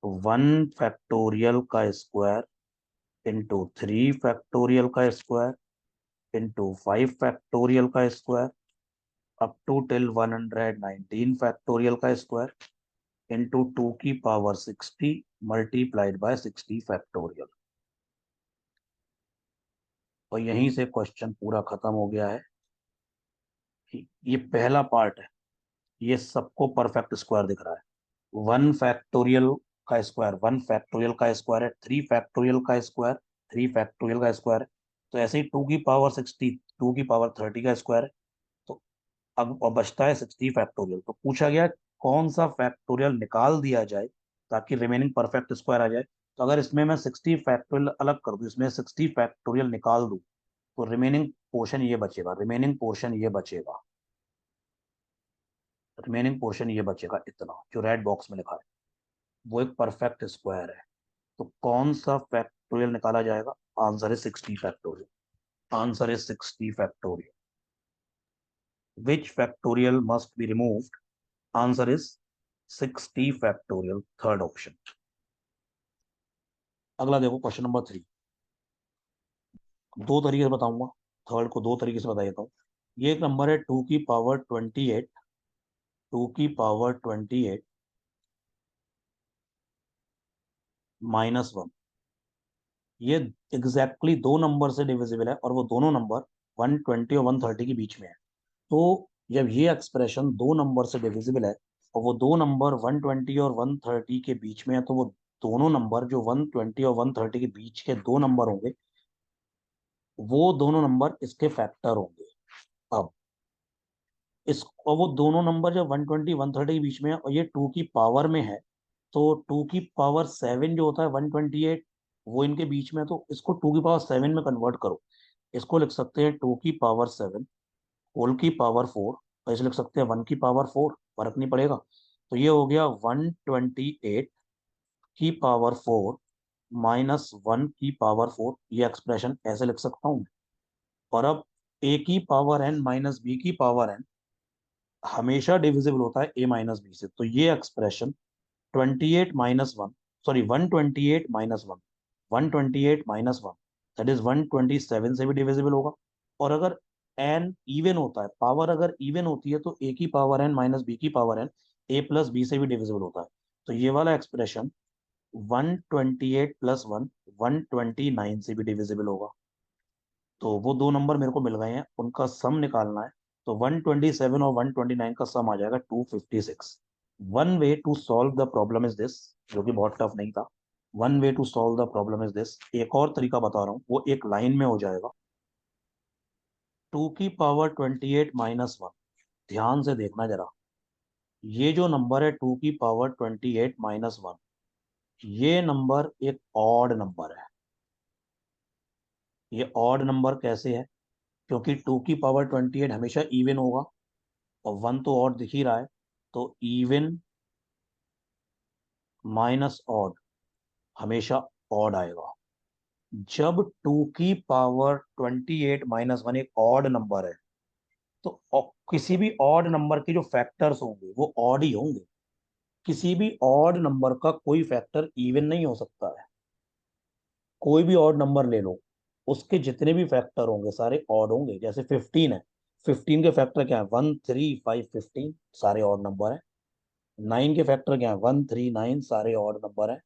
1 फैक्टोरियल का स्क्वायर इंटू 3 फैक्टोरियल का स्क्वायर इंटू 5 फैक्टोरियल का square up to till 119 factorial का स्क्वायर इंटू 2 की पावर 60 मल्टीप्लाइड बाय 60 फैक्टोरियल। और यहीं से क्वेश्चन पूरा खत्म हो गया है। ये पहला पार्ट है, ये सबको परफेक्ट स्क्वायर दिख रहा है। 1 फैक्टोरियल का स्क्वायर 1 फैक्टोरियल का स्क्वायर है, 3 फैक्टोरियल का स्क्वायर 3 फैक्टोरियल का स्क्वायर है। तो ऐसे ही 2 की पावर 60 2 की पावर 30 का स्क्वायर है। तो अब बचता है 60 फैक्टोरियल। तो पूछा गया कौन सा फैक्टोरियल निकाल दिया जाए ताकि रिमेनिंग परफेक्ट स्क्वायर आ जाए। तो अगर इसमें मैं 60 फैक्टोरियल अलग कर दूं, इसमें 60 फैक्टोरियल निकाल दूं, तो रिमेनिंग पोर्शन ये बचेगा, रिमेनिंग पोर्शन ये बचेगा इतना जो रेड बॉक्स में लिखा है, वो एक परफेक्ट स्क्वायर है। तो कौन सा फैक्टोरियल निकाला जाएगा? आंसर है 60 factorial. Answer is 60 factorial. Which factorial must be removed? Answer is 60 factorial, third option. अगला देखो क्वेश्चन नंबर 3। दो तरीके से बताऊंगा, थर्ड को दो तरीके से बता देता हूँ। ये एक नंबर है 2 की पावर 28, 2 की पावर 28 -1। ये एग्जैक्टली दो नंबर से डिविजिबल है और वो दोनों नंबर 120 और 130 के बीच में है। तो जब ये एक्सप्रेशन दो नंबर से डिविजिबल है और वो दो नंबर 120 और 130 के बीच में है, तो वो दोनों नंबर जो 120 और 130 के बीच के दो नंबर होंगे, वो दोनों नंबर इसके फैक्टर होंगे। अब इस और वो दोनों नंबर जब 120 130 के बीच में है और ये 2 की पावर में है, तो 2 की पावर 7 जो होता है 128, वो इनके बीच में है। तो इसको 2 की पावर 7 में कन्वर्ट करो। इसको लिख सकते हैं 2 की पावर 7 होल की पावर 4, और इसे लिख सकते हैं 1 की पावर 4, फर्क नहीं पड़ेगा। तो ये हो गया 128 की पावर 4 -1 की पावर 4। ये एक्सप्रेशन ऐसे लिख सकता हूँ। और अब a की पावर n माइनस बी की पावर n हमेशा डिविजिबल होता है ए माइनस बी से। तो ये एक्सप्रेशन 28 - 1, सॉरी 128 - 1, 128 - 1, दैट इज 127 से भी डिविजिबल होगा। और अगर एन इवन होता है, पावर अगर इवन होती है, तो ए की पावर एन माइनस बी की power n a plus b से भी डिविजिबल होता है। तो ये वाला एक्सप्रेशन 128 + 1 129 से भी डिविजिबल होगा। तो वो दो नंबर मेरे को मिल गए हैं, उनका सम निकालना है। तो 127 और 129 का सम आ जाएगा 256। One way to solve the problem is this, जो कि बहुत टफ नहीं था। One way to solve the problem is this, एक और तरीका बता रहा हूँ, वो एक लाइन में हो जाएगा। 2 की पावर 28 - 1, ध्यान से देखना जरा। ये जो नंबर है 2 की पावर 28 - 1, ये नंबर एक ऑड नंबर है। ये ऑड नंबर कैसे है? क्योंकि 2 की पावर 28 हमेशा इवन होगा, और वन तो और दिख ही रहा है। तो इवन माइनस ऑड हमेशा ऑड आएगा। जब 2 की पावर 28 - 1 एक ऑड नंबर है, तो किसी भी ऑड नंबर के जो फैक्टर्स होंगे वो ऑड ही होंगे। किसी भी ऑड नंबर का कोई फैक्टर इवन नहीं हो सकता है। कोई भी ऑड नंबर ले लो, उसके जितने भी फैक्टर होंगे सारे ऑड होंगे। जैसे 15 है, 15 के फैक्टर क्या है? 1 3 5 15, सारे ऑड नंबर है। 9 के फैक्टर क्या है? 1 3 9, सारे ऑड नंबर है।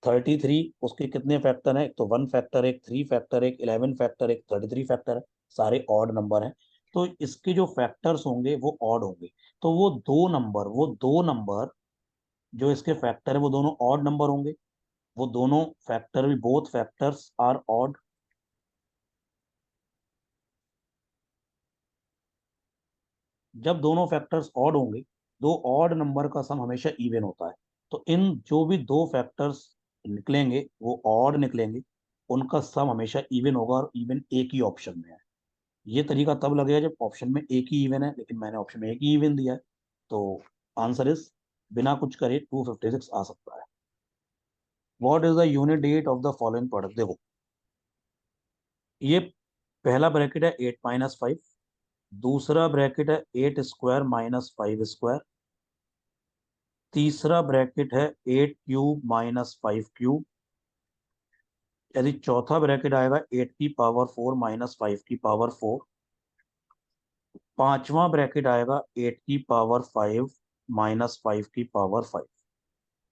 33, उसके कितने फैक्टर हैं? एक तो 1 फैक्टर, एक 3 फैक्टर, एक 11 फैक्टर, एक 33 फैक्टर है। सारे ऑड नंबर हैं। तो इसके जो फैक्टर्स होंगे वो ऑड होंगे। तो वो दो नंबर जो इसके फैक्टर है वो दोनों ऑड नंबर होंगे। वो दोनों फैक्टर भी, बोथ फैक्टर्स आर ऑड। जब दोनों फैक्टर्स ऑड होंगे, दो ऑड नंबर का सम हमेशा इवन होता है। तो इन जो भी दो फैक्टर्स निकलेंगे वो ऑड निकलेंगे, उनका सम हमेशा इवन होगा, और इवन एक ही ऑप्शन में है। ये तरीका तब लगेगा जब ऑप्शन में एक ही इवन है, लेकिन मैंने ऑप्शन में एक ही इवन दिया है। तो आंसर इज, बिना कुछ करे 256 आ सकता है। व्हाट इज द यूनिट डेट ऑफ द फॉलोइंग प्रोडक्ट? देखो, ये पहला ब्रैकेट है 8 - 5, दूसरा ब्रैकेट है 8² - 5², तीसरा ब्रैकेट है 8³ - 5³। यदि चौथा ब्रैकेट आएगा 8 की पावर 4 - 5 की पावर 4। पांचवा ब्रैकेट आएगा 8 की पावर 5 - 5 की पावर 5।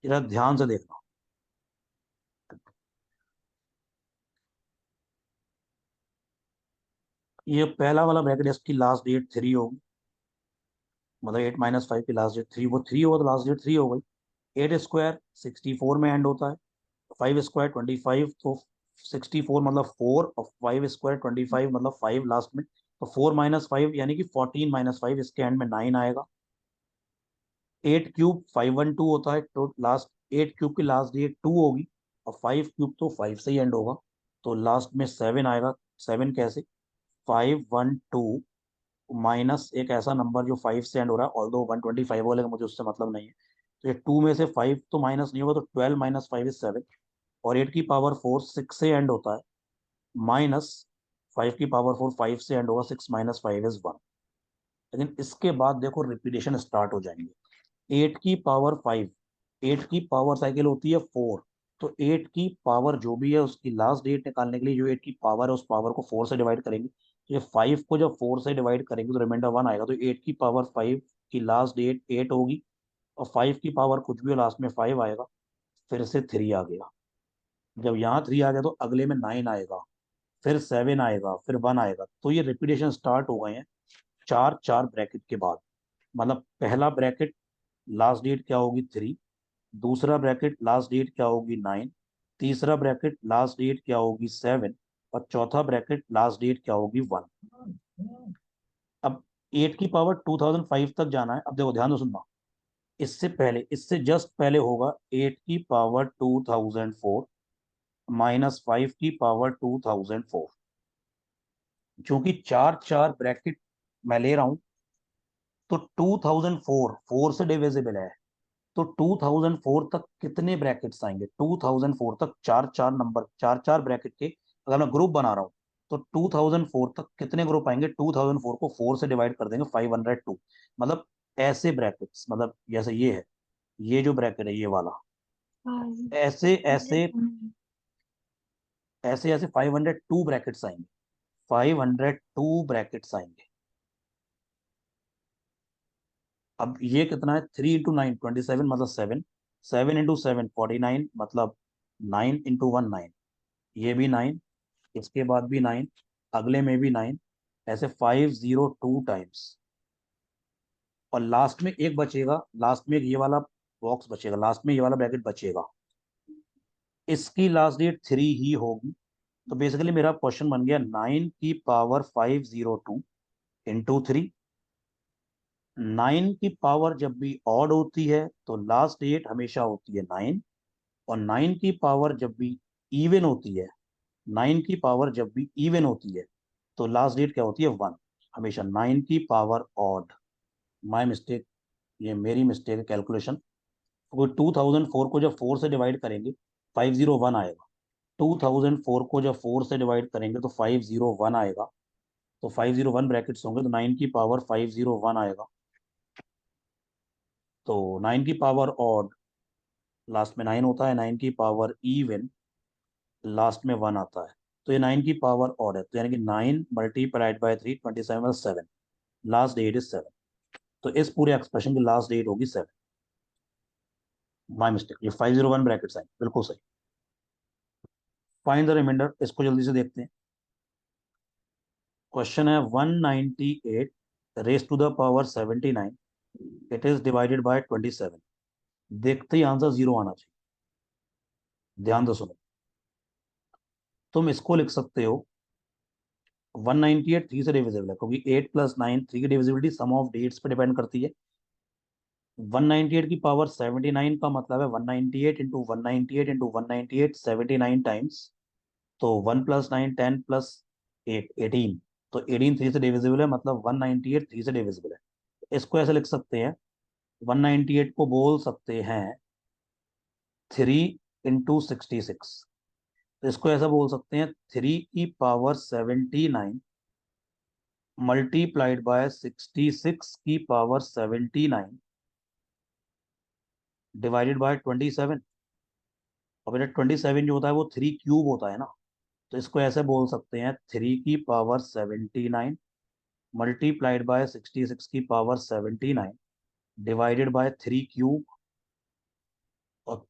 जरा ध्यान से देखना। ये पहला वाला ब्रैकेट, इसकी लास्ट डेट 3 होगी, मतलब 8 - 5 की लास्ट डेट 3, वो 3 होगा तो लास्ट डेट 3 हो गई। 8² 64 में एंड होता है, 5² 25, तो 64 मतलब 4, और 5² 25 मतलब 5 लास्ट में। तो 4 - 5 यानी कि 14 - 5, इसके एंड में 9 आएगा। 8³ 512 होता है, तो लास्ट 8³ की लास्ट डेट 2 होगी, और 5³ तो 5 से ही एंड होगा, तो लास्ट में 7 आएगा। 7 कैसे? 512 माइनस एक ऐसा नंबर जो 5 से एंड हो रहा है, ऑल दो 125 हो, लेकिन मुझे उससे मतलब नहीं है। तो ये 2 में से 5 तो माइनस नहीं होगा, तो 12 - 5 इज 7। और 8 की पावर 4 6 से एंड होता है, माइनस 5 की पावर 4 5 से एंड होगा, 6 - 5 इज 1। लेकिन इसके बाद देखो रिपीटेशन स्टार्ट हो जाएंगे। 8 की पावर 5, 8 की पावर साइकिल होती है 4। तो 8 की पावर जो भी है उसकी लास्ट डेट निकालने के लिए जो 8 की पावर है उस पावर को 4 से डिवाइड करेंगे। तो ये 5 को जब 4 से डिवाइड करेंगे तो रिमाइंडर 1 आएगा। तो 8 की पावर 5 की लास्ट डेट 8 होगी, और 5 की पावर कुछ भी हो लास्ट में 5 आएगा। फिर से 3 आ गया। जब यहाँ 3 आ गया तो अगले में 9 आएगा, फिर 7 आएगा, फिर 1 आएगा। तो ये रिपीटेशन स्टार्ट हो गए हैं चार चार ब्रैकेट के बाद। मतलब पहला ब्रैकेट लास्ट डेट क्या होगी? 3। दूसरा ब्रैकेट लास्ट डेट क्या होगी? 9। तीसरा ब्रैकेट लास्ट डेट क्या होगी? 7। और चौथा ब्रैकेट लास्ट डेट क्या होगी? 1। अब 8 की पावर 2005 तक जाना है। अब देखो ध्यान से सुनना, इससे पहले, इससे जस्ट पहले होगा 8 की पावर 2004 माइनस 5 की पावर 2004। क्योंकि चार चार ब्रैकेट मैं ले रहा हूं, तो 2004 4 से डिविजिबल है। तो 2004 तक कितने ब्रैकेट्स आएंगे? 2004 तक चार चार नंबर, चार चार ब्रैकेट के अगर मैं ग्रुप बना रहा हूँ, तो 2004 तक कितने ग्रुप आएंगे? 2004 को 4 से डिवाइड कर देंगे, 502। मतलब ऐसे ब्रैकेट्स, मतलब जैसे ये है, ये जो ब्रैकेट है ये वाला, ऐसे ऐसे ऐसे ऐसे 502 ब्रैकेट्स आएंगे, 502 ब्रैकेट्स आएंगे। अब ये कितना है? 3 × 9 27, मतलब 7, 7 × 7 49, मतलब 9 × 1 9, ये भी 9, इसके बाद भी 9, अगले में भी 9, ऐसे 502 टाइम्स। और लास्ट में एक बचेगा, लास्ट में एक ये वाला बॉक्स बचेगा, लास्ट में ये वाला ब्रैकेट बचेगा, इसकी लास्ट डेट 3 ही होगी। तो बेसिकली मेरा क्वेश्चन बन गया 9 की पावर 502 इंटू 3। 9 की पावर जब भी ऑड होती है तो लास्ट डेट हमेशा होती है 9, और 9 की पावर जब भी इवन होती है, 9 की पावर जब भी इवन होती है तो लास्ट डेट क्या होती है? 1। हमेशा 9 की पावर ऑड। माय मिस्टेक, ये मेरी मिस्टेक है कैलकुलेशन। तो 2004 को जब 4 से डिवाइड करेंगे 501 आएगा। 2004 को जब 4 से डिवाइड करेंगे तो 501 आएगा। तो 501 ब्रैकेट्स होंगे, तो 9 की पावर 501 आएगा। तो 9 की पावर ऑड लास्ट में 9 होता है, 9 की पावर इवन लास्ट में 1 आता है। तो ये 9 की पावर ऑड है, तो यानी कि 9 × 3 27, 7, लास्ट डेट इज 7। तो इस पूरे एक्सप्रेशन की लास्ट डेट होगी 7। माई मिस्टेक, ये 501 ब्रैकेट्स आएंगे, बिल्कुल सही। फाइंड द रिमाइंडर, इसको जल्दी से देखते हैं। क्वेश्चन है 198 raise to the power 79, it is divided by 27। देखते ही आंसर 0 आना चाहिए, ध्यान दो सुनो। तुम इसको लिख सकते हो 198 3 से डिविजिबल है, क्योंकि 8 + 9 3 की डिविजिबिलिटी सम ऑफ डेट्स पे डिपेंड करती है। 198 की पावर 79 का मतलब है 198 इंटू 198 इंटू 198 79 टाइम्स। तो 1 + 9 10 + 8 18। तो 18 3 से डिविजिबल है, मतलब 198 3 से डिविजिबल है। इसको ऐसे लिख सकते हैं, 198 को बोल सकते हैं 3 × 66। तो इसको ऐसा बोल सकते हैं 3 की पावर 79 मल्टीप्लाइड बाय 66 की पावर 79 डिवाइडेड बाय 27। और बेटा 27 जो होता है वो 3³ होता है ना, तो इसको ऐसे बोल सकते हैं 3 की पावर 79 मल्टीप्लाइड बाय 66 की पावर 79 डिवाइडेड बाय 3³। और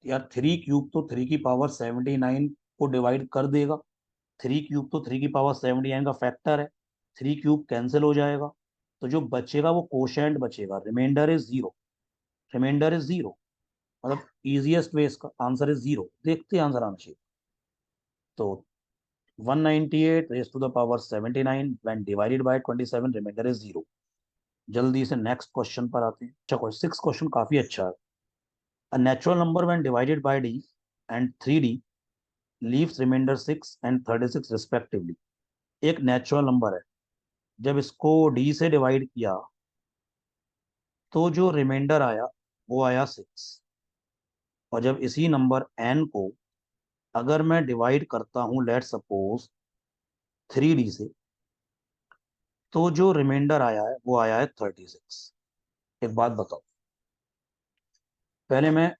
यार 3³ तो 3 की पावर 79 को डिवाइड कर देगा, 3³ तो 3 की पावर 79 का फैक्टर है, 3³ कैंसिल हो जाएगा। तो जो बचेगा वो कोशेंट बचेगा, रिमाइंडर इज 0। रिमाइंडर इज 0, मतलब इजीएस्ट वे इसका आंसर इज 0। देखते हैं आंसर आना चाहिए। तो 198 raise to the power 79 when divided by 27, remainder is 0। जल्दी से नेक्स्ट क्वेश्चन पर आते हैं। अच्छा क्वेश्चन, 6 क्वेश्चन काफी अच्छा है। A natural number when divided by d and 3d leaves remainder 6 and 36 respectively. एक नेचुरल नंबर है, जब इसको d से डिवाइड किया तो जो रिमाइंडर आया वो आया 6। और जब इसी नंबर n को अगर मैं डिवाइड करता हूं लेट सपोज 3d से, तो जो रिमाइंडर आया है वो आया है 36। एक बात बताओ, पहले मैं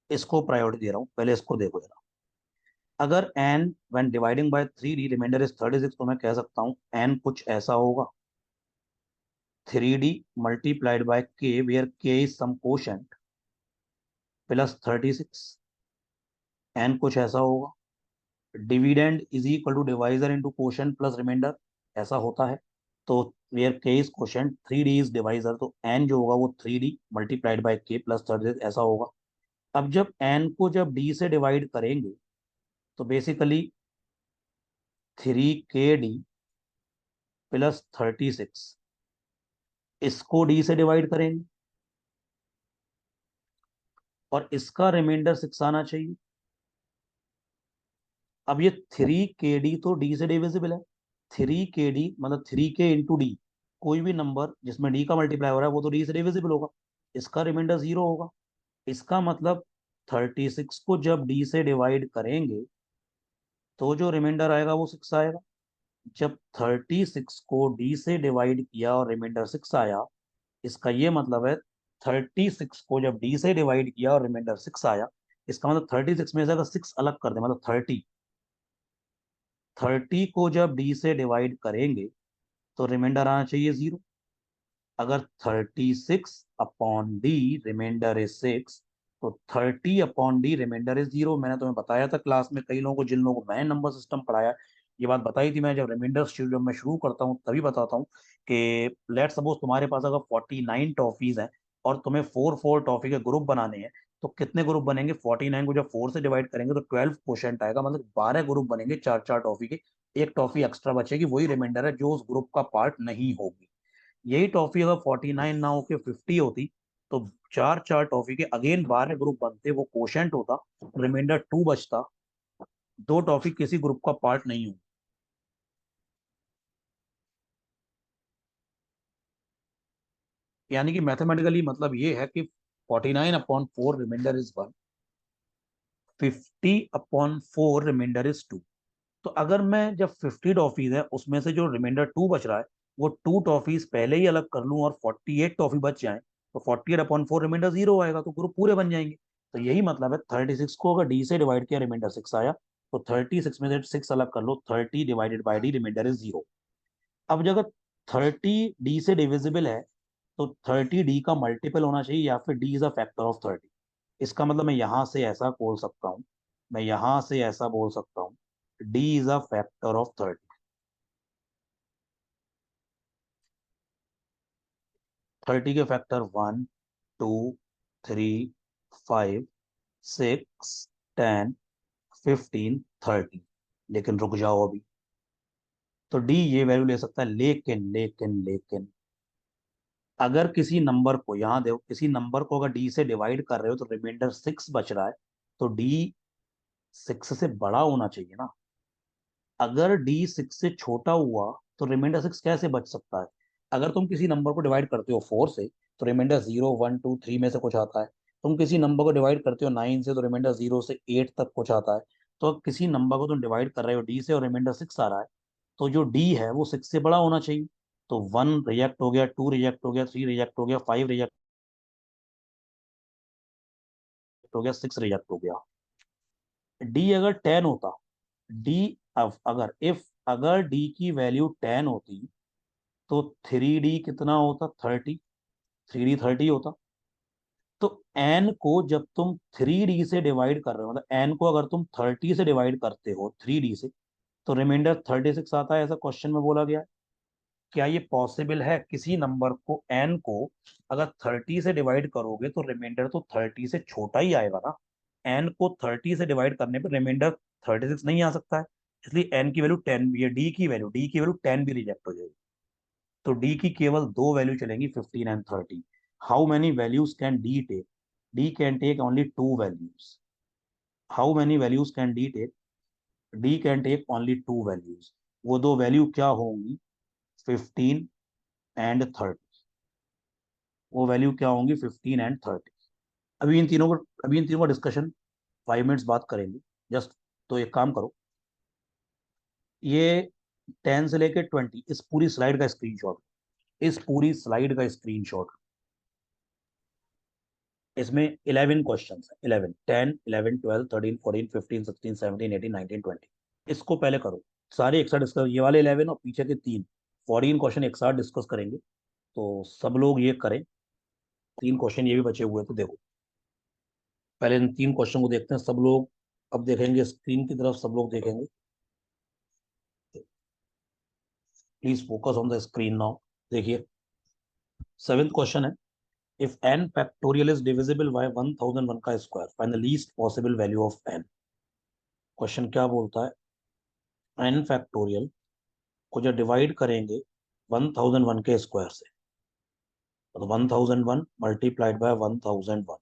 इसको प्रायोरिटी दे रहा हूं, पहले इसको देखो जरा। अगर n when dividing by 3d remainder is 36, तो मैं कह सकता हूं n कुछ ऐसा होगा 3d multiplied by k where k is some quotient plus 36। n कुछ ऐसा होगा dividend is equal to divisor into quotient plus remainder, ऐसा होता है। तो where k is quotient 3d is divisor, तो n जो होगा वो 3d multiplied by k plus 36 ऐसा होगा। अब जब n को जब d से डिवाइड करेंगे तो बेसिकली 3kd प्लस 36, इसको d से डिवाइड करेंगे और इसका रिमाइंडर 6 आना चाहिए। अब ये 3kd तो d से डिविजिबल है, 3kd मतलब 3k इंटू डी। कोई भी नंबर जिसमें d का मल्टीप्लाई हो रहा है वो तो d से डिविजिबल होगा, इसका रिमाइंडर 0 होगा। इसका मतलब 36 को जब d से डिवाइड करेंगे तो जो रिमाइंडर आएगा वो 6 आएगा। जब 36 को डी से डिवाइड किया और रिमाइंडर 6 आया, इसका ये मतलब है 36 को जब डी से डिवाइड किया और रिमाइंडर 6 आया, इसका मतलब 36 में से अगर 6 अलग कर दे, मतलब 30 को जब डी से डिवाइड करेंगे तो रिमाइंडर आना चाहिए 0। अगर 36 अपॉन डी रिमाइंडर इज 6, तो 30 अपॉन डी रिमाइंडर इज 0। मैंने तुम्हें बताया था क्लास में, कई लोगों को, जिन लोगों को मैंने नंबर सिस्टम पढ़ाया, ये बात बताई थी मैं, जब रिमाइंडर जब मैं शुरू करता हूँ तभी बताता हूँ कि लेट सपोज तुम्हारे पास अगर 49 टॉफीज हैं और तुम्हें 4 4 टॉफी के ग्रुप बनाने हैं, तो कितने ग्रुप बनेंगे? 49 को जब 4 से डिवाइड करेंगे तो 12 क्वोशंट आएगा, मतलब 12 ग्रुप बनेंगे, 4 4 टॉफी के। एक टॉफी एक्स्ट्रा बचेगी, वही रिमाइंडर है जो उस ग्रुप का पार्ट नहीं होगी। यही टॉफी अगर 49 ना होके 50 होती, तो 4 4 टॉफी के अगेन 12 ग्रुप बनते, वो कोशेंट होता, रिमाइंडर 2 बचता, 2 टॉफी किसी ग्रुप का पार्ट नहीं होगी। यानी कि मैथमेटिकली मतलब ये है कि 49 upon 4 remainder is 1, 50 upon 4 remainder is 2। तो अगर मैं जब 50 टॉफीज है उसमें से जो रिमाइंडर 2 बच रहा है, वो 2 टॉफीज पहले ही अलग कर लूं और 48 टॉफी बच जाए, तो 48 अपॉन 4 रिमाइंडर 0 आएगा, तो ग्रुप पूरे बन जाएंगे। तो यही मतलब है 36 को अगर डी से डिवाइड किया रिमाइंडर 6 आया, तो 36 में से 6 अलग कर लो, 30 divided by d remainder is 0। अब जब 30 डी से डिविजिबल है, तो 30 डी का मल्टीपल होना चाहिए या फिर D is a factor of 30। इसका मतलब मैं यहां से ऐसा बोल सकता हूँ, मैं यहां से ऐसा बोल सकता हूँ, D is a factor of 30। 30 के फैक्टर 1 2 3 5 6 10 15 30। लेकिन रुक जाओ अभी, तो डी ये वैल्यू ले सकता है, लेकिन लेकिन लेकिन अगर किसी नंबर को, यहां देखो, किसी नंबर को अगर डी से डिवाइड कर रहे हो तो रिमाइंडर 6 बच रहा है, तो डी 6 से बड़ा होना चाहिए ना। अगर डी 6 से छोटा हुआ तो रिमाइंडर 6 कैसे बच सकता है? अगर तुम किसी नंबर को डिवाइड करते हो 4 से, तो रिमाइंडर 0 1 2 3 में से कुछ आता है। तुम किसी नंबर को डिवाइड करते हो 9 से, तो रिमाइंडर 0 से 8 तक कुछ आता है। तो अब किसी नंबर को तुम डिवाइड कर रहे हो डी से और रिमाइंडर 6 आ रहा है, तो जो डी है वो 6 से बड़ा होना चाहिए। तो 1 रिजेक्ट हो गया, 2 रिजेक्ट हो गया, 3 रिजेक्ट हो गया, 5 रिजेक्ट हो गया, 6 रिजेक्ट हो गया। डी अगर 10 होता, डी, अब अगर इफ अगर डी की वैल्यू 10 होती, तो 3D कितना होता? 30। 3D 30 होता। तो एन को जब तुम 3D से डिवाइड कर रहे हो, मतलब एन को अगर तुम 30 से डिवाइड करते हो 3D से, तो रिमाइंडर 36 आता है, ऐसा क्वेश्चन में बोला गया है। क्या ये पॉसिबल है? किसी नंबर को एन को अगर 30 से डिवाइड करोगे तो रिमाइंडर तो 30 से छोटा ही आएगा ना। एन को 30 से डिवाइड करने पर रिमाइंडर 36 नहीं आ सकता है, इसलिए एन की वैल्यू 10 भी है, डी की वैल्यू 10 भी रिजेक्ट हो जाएगी। तो डी की केवल दो वैल्यू चलेंगी, 15 and 30। How many values can d take? D can take only two values. How many values can d take? D can take only two values. वो दो वैल्यू क्या होंगी? 15 एंड 30। वो वैल्यू क्या होंगी? 15 एंड 30। अभी इन तीनों का डिस्कशन 5 मिनट्स बाद करेंगे, जस्ट। तो एक काम करो, ये 10 से लेके 20, इस पूरी स्लाइड का स्क्रीनशॉट, इस पूरी स्लाइड का स्क्रीनशॉट। इसमें 11 क्वेश्चन है, 11, 10 11 12 13 14 15 16 17 18 19 20। इसको पहले करो, सारे एक साथ डिस्कस, ये वाले 11 और पीछे के 3 14 क्वेश्चन एक साथ डिस्कस करेंगे। तो सब लोग ये करें। 3 क्वेश्चन ये भी बचे हुए हैं, तो देखो, पहले इन 3 क्वेश्चन को देखते हैं सब लोग। अब देखेंगे स्क्रीन की तरफ, सब लोग देखेंगे। Please focus on the screen now. देखिए, 7th क्वेश्चन है, if n factorial is divisible bye 1001 का square, find the least possible value of n। Question क्या बोलता है? n फैक्टोरियल को जब डिवाइड करेंगे 1001 के स्क्वायर से, तो 1001 मल्टीप्लाइड बाय 1001।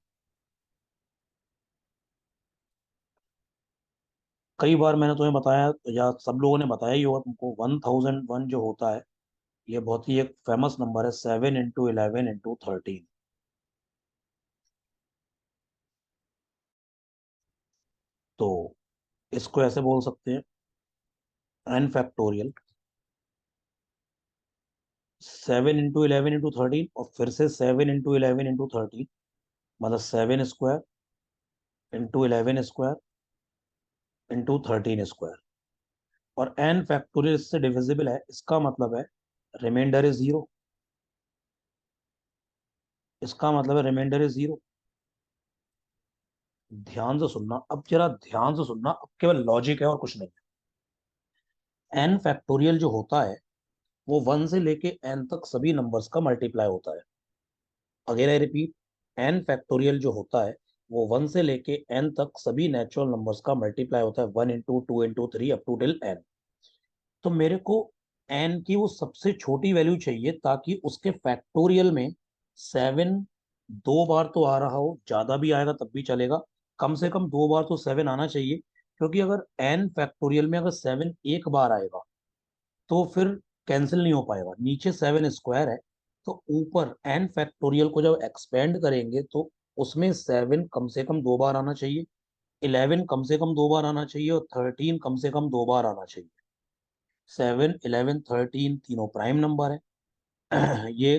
कई बार मैंने तुम्हें बताया, या सब लोगों ने बताया ही होगा तुमको, 1001 जो होता है, ये बहुत ही एक फेमस नंबर है, 7 × 11 × 13। तो इसको ऐसे बोल सकते हैं, n फैक्टोरियल 7 into 11 into 13 और फिर से 7 into 11 into 13, मतलब 7 square into 11 square into 13 square, और n फैक्टोरियल इससे डिविजिबल है, इसका मतलब है रिमाइंडर इज जीरो। इसका मतलब है रिमाइंडर इज जीरो। ध्यान से सुनना, अब जरा ध्यान से सुनना, अब केवल लॉजिक है और कुछ नहीं है। n फैक्टोरियल जो होता है वो 1 से लेके n तक सभी नंबर्स का मल्टीप्लाई होता है। Again I repeat, n factorial जो होता है वो 1 से लेके n तक सभी नेचुरल नंबर्स का मल्टीप्लाई होता है, 1 into 2 into 3 up to till n। तो मेरे को n की वो सबसे छोटी वैल्यू चाहिए ताकि उसके फैक्टोरियल में 7 दो बार तो आ रहा हो, ज्यादा भी आएगा तब भी चलेगा, कम से कम दो बार तो 7 आना चाहिए। क्योंकि अगर n फैक्टोरियल में अगर 7 एक बार आएगा तो फिर कैंसिल नहीं हो पाएगा, नीचे 7 स्क्वायर है, तो ऊपर n फैक्टोरियल को जब एक्सपेंड करेंगे तो उसमें 7 कम से कम दो बार आना चाहिए, 11 कम से कम दो बार आना चाहिए, और 13 कम से कम दो बार आना चाहिए। 7 11 13 तीनों प्राइम नंबर है। ये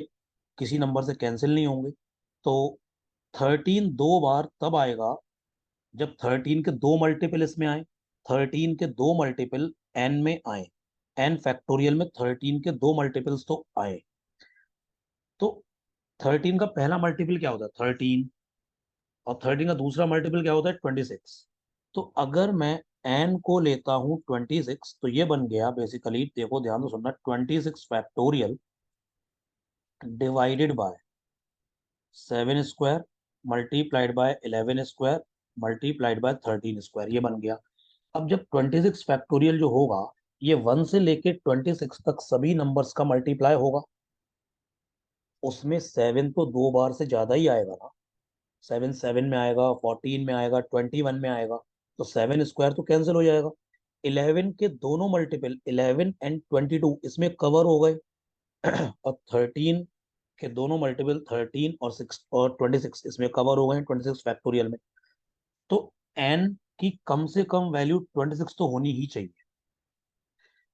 किसी नंबर से कैंसिल नहीं होंगे। तो 13 दो बार तब आएगा जब 13 के दो मल्टीपल इसमें आए, 13 के दो मल्टीपल n में आए, n फैक्टोरियल में 13 के दो मल्टीपल्स तो आए। तो 13 का पहला मल्टीपल क्या होता है? 13। और 13 का दूसरा मल्टीपल क्या होता है? 26। तो अगर मैं n को लेता हूँ 26, तो ये बन गया बेसिकली, देखो ध्यान से सुनना, 26 factorial divided bye 7 square multiplied bye 11 square multiplied bye 13 square, ये बन गया। अब जब 26 फैक्टोरियल जो होगा, ये 1 से लेके 26 तक सभी नंबर्स का मल्टीप्लाई होगा, उसमें 7 तो दो बार से ज्यादा ही आएगा ना। 7 7 में आएगा, 14 में आएगा, 21 में आएगा, तो 7 स्क्वायर तो कैंसिल हो जाएगा। 11 के दोनों मल्टीपल 11 and 22 इसमें कवर हो गए। और 13 के दोनों मल्टीपल 13 और 6 और 26 इसमें कवर हो गए 26 फैक्टोरियल में। तो n की कम से कम वैल्यू 26 तो होनी ही चाहिए।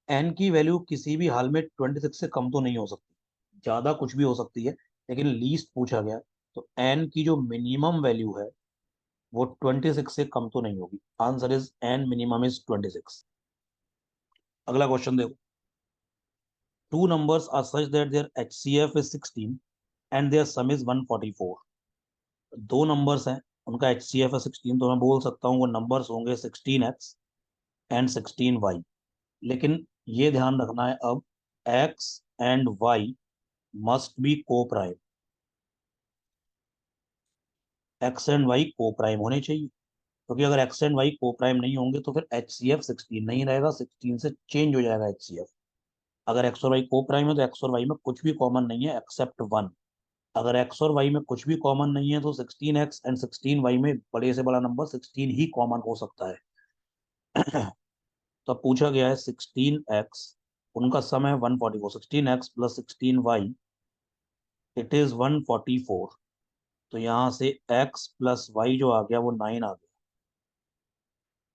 n की वैल्यू किसी भी हाल में 26 से कम तो नहीं हो सकती, ज्यादा कुछ भी हो सकती है, लेकिन लीस्ट पूछा गया। तो n की जो मिनिमम वैल्यू है वो 26 से कम तो नहीं होगी। Answer is n minimum is 26। अगला क्वेश्चन देखो। Two numbers are such that their HCF is 16 and their sum is 144। दो नंबर्स हैं, उनका HCF है 16, तो मैं बोल सकता हूँ वो नंबर्स होंगे 16x एंड 16y। लेकिन ये ध्यान रखना है अब, x and y must be को प्राइम। x एंड y को प्राइम होने चाहिए, क्योंकि अगर x एंड y को प्राइम नहीं होंगे तो फिर HCF 16 नहीं रहेगा, 16 से चेंज हो जाएगा HCF। अगर एक्स और वाई को प्राइम है तो एक्स और वाई में कुछ भी कॉमन नहीं है एक्सेप्ट वन। अगर एक्स और वाई में कुछ भी कॉमन नहीं है तो 16x एंड 16y में बड़े से बड़ा नंबर 16 ही कॉमन हो सकता है। तो अब पूछा गया है 16x, उनका सम है 144, 16x plus 16y it is 144। तो यहाँ से x प्लस y जो आ गया वो 9 आ गया।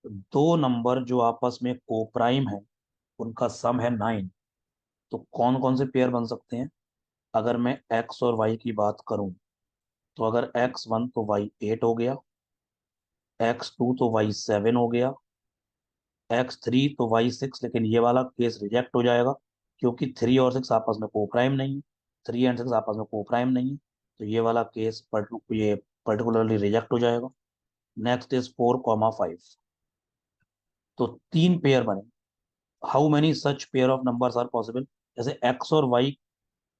तो दो नंबर जो आपस में को प्राइम है उनका सम है 9। तो कौन कौन से पेयर बन सकते हैं? अगर मैं x और y की बात करूं, तो अगर x1 तो y 8 हो गया, x2 तो y 7 हो गया, x3 तो y 6, लेकिन ये वाला केस रिजेक्ट हो जाएगा क्योंकि 3 और 6 आपस में को प्राइम नहीं है। 3 एंड 6 आपस में को प्राइम नहीं है, तो ये वाला केस ये पर्टिकुलरली रिजेक्ट हो जाएगा। Next is 4 5। तो तीन पेयर बने। How many such pair of numbers are possible? जैसे x और y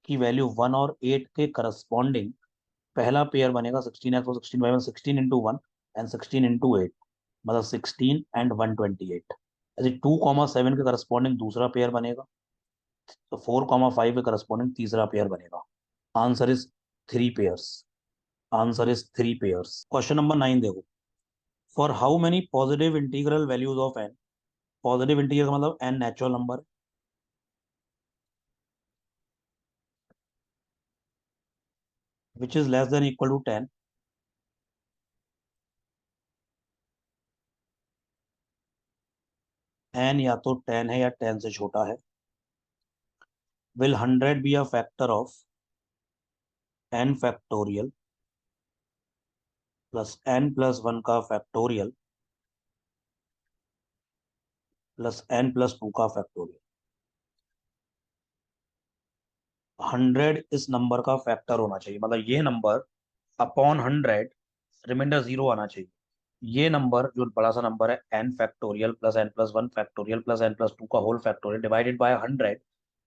की वैल्यू 1 और 8 के करस्पॉन्डिंग पहला पेयर बनेगा 16x और 16y में, 16 into 1 एंड 16 into 8, मतलब 16 and 128। ऐसे 2 7 के करस्पॉन्डिंग दूसरा पेयर बनेगा, तो 4 5 के करस्पॉन्डिंग तीसरा पेयर बनेगा। Answer is three pairs. Answer is three pairs. Question number 9 देखो। For how many positive integral values of n, positive integral का मतलब n natural number which is less than equal to 10, n या तो 10 है या 10 से छोटा है। Will 100 be a factor of n factorial plus n plus one का factorial plus n plus two का फैक्टोरियल। 100 इस नंबर का फैक्टर होना चाहिए, मतलब ये नंबर अपॉन 100 रिमाइंडर 0 आना चाहिए। ये नंबर जो बड़ा सा नंबर है n factorial plus n plus one factorial plus n plus two का whole factorial divided by 100,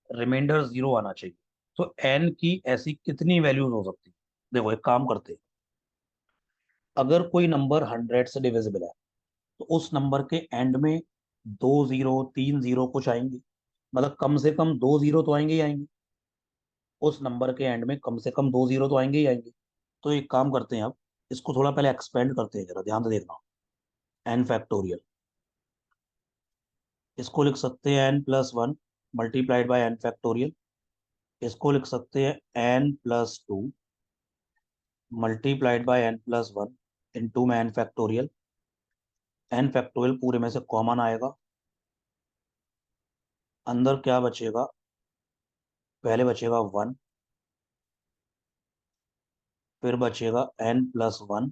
remainder 0 आना चाहिए। तो n की ऐसी कितनी वैल्यूज हो सकती है? देखो एक काम करते हैं, अगर कोई नंबर 100 से डिविजिबल है तो उस नंबर के एंड में 2 जीरो 3 जीरो कुछ आएंगे, मतलब कम से कम 2 जीरो तो आएंगे ही आएंगे। उस नंबर के एंड में कम से कम 2 जीरो तो आएंगे ही आएंगे। तो एक काम करते हैं, अब इसको थोड़ा पहले एक्सपेंड करते हैं, जरा ध्यान से देखना। एन फैक्टोरियल, इसको लिख सकते हैं n plus one multiplied by n factorial. इसको लिख सकते हैं n plus two multiplied by n plus one into में एन फैक्टोरियल। एन फैक्टोरियल पूरे में से कॉमन आएगा, अंदर क्या बचेगा? पहले बचेगा वन, फिर बचेगा एन प्लस वन,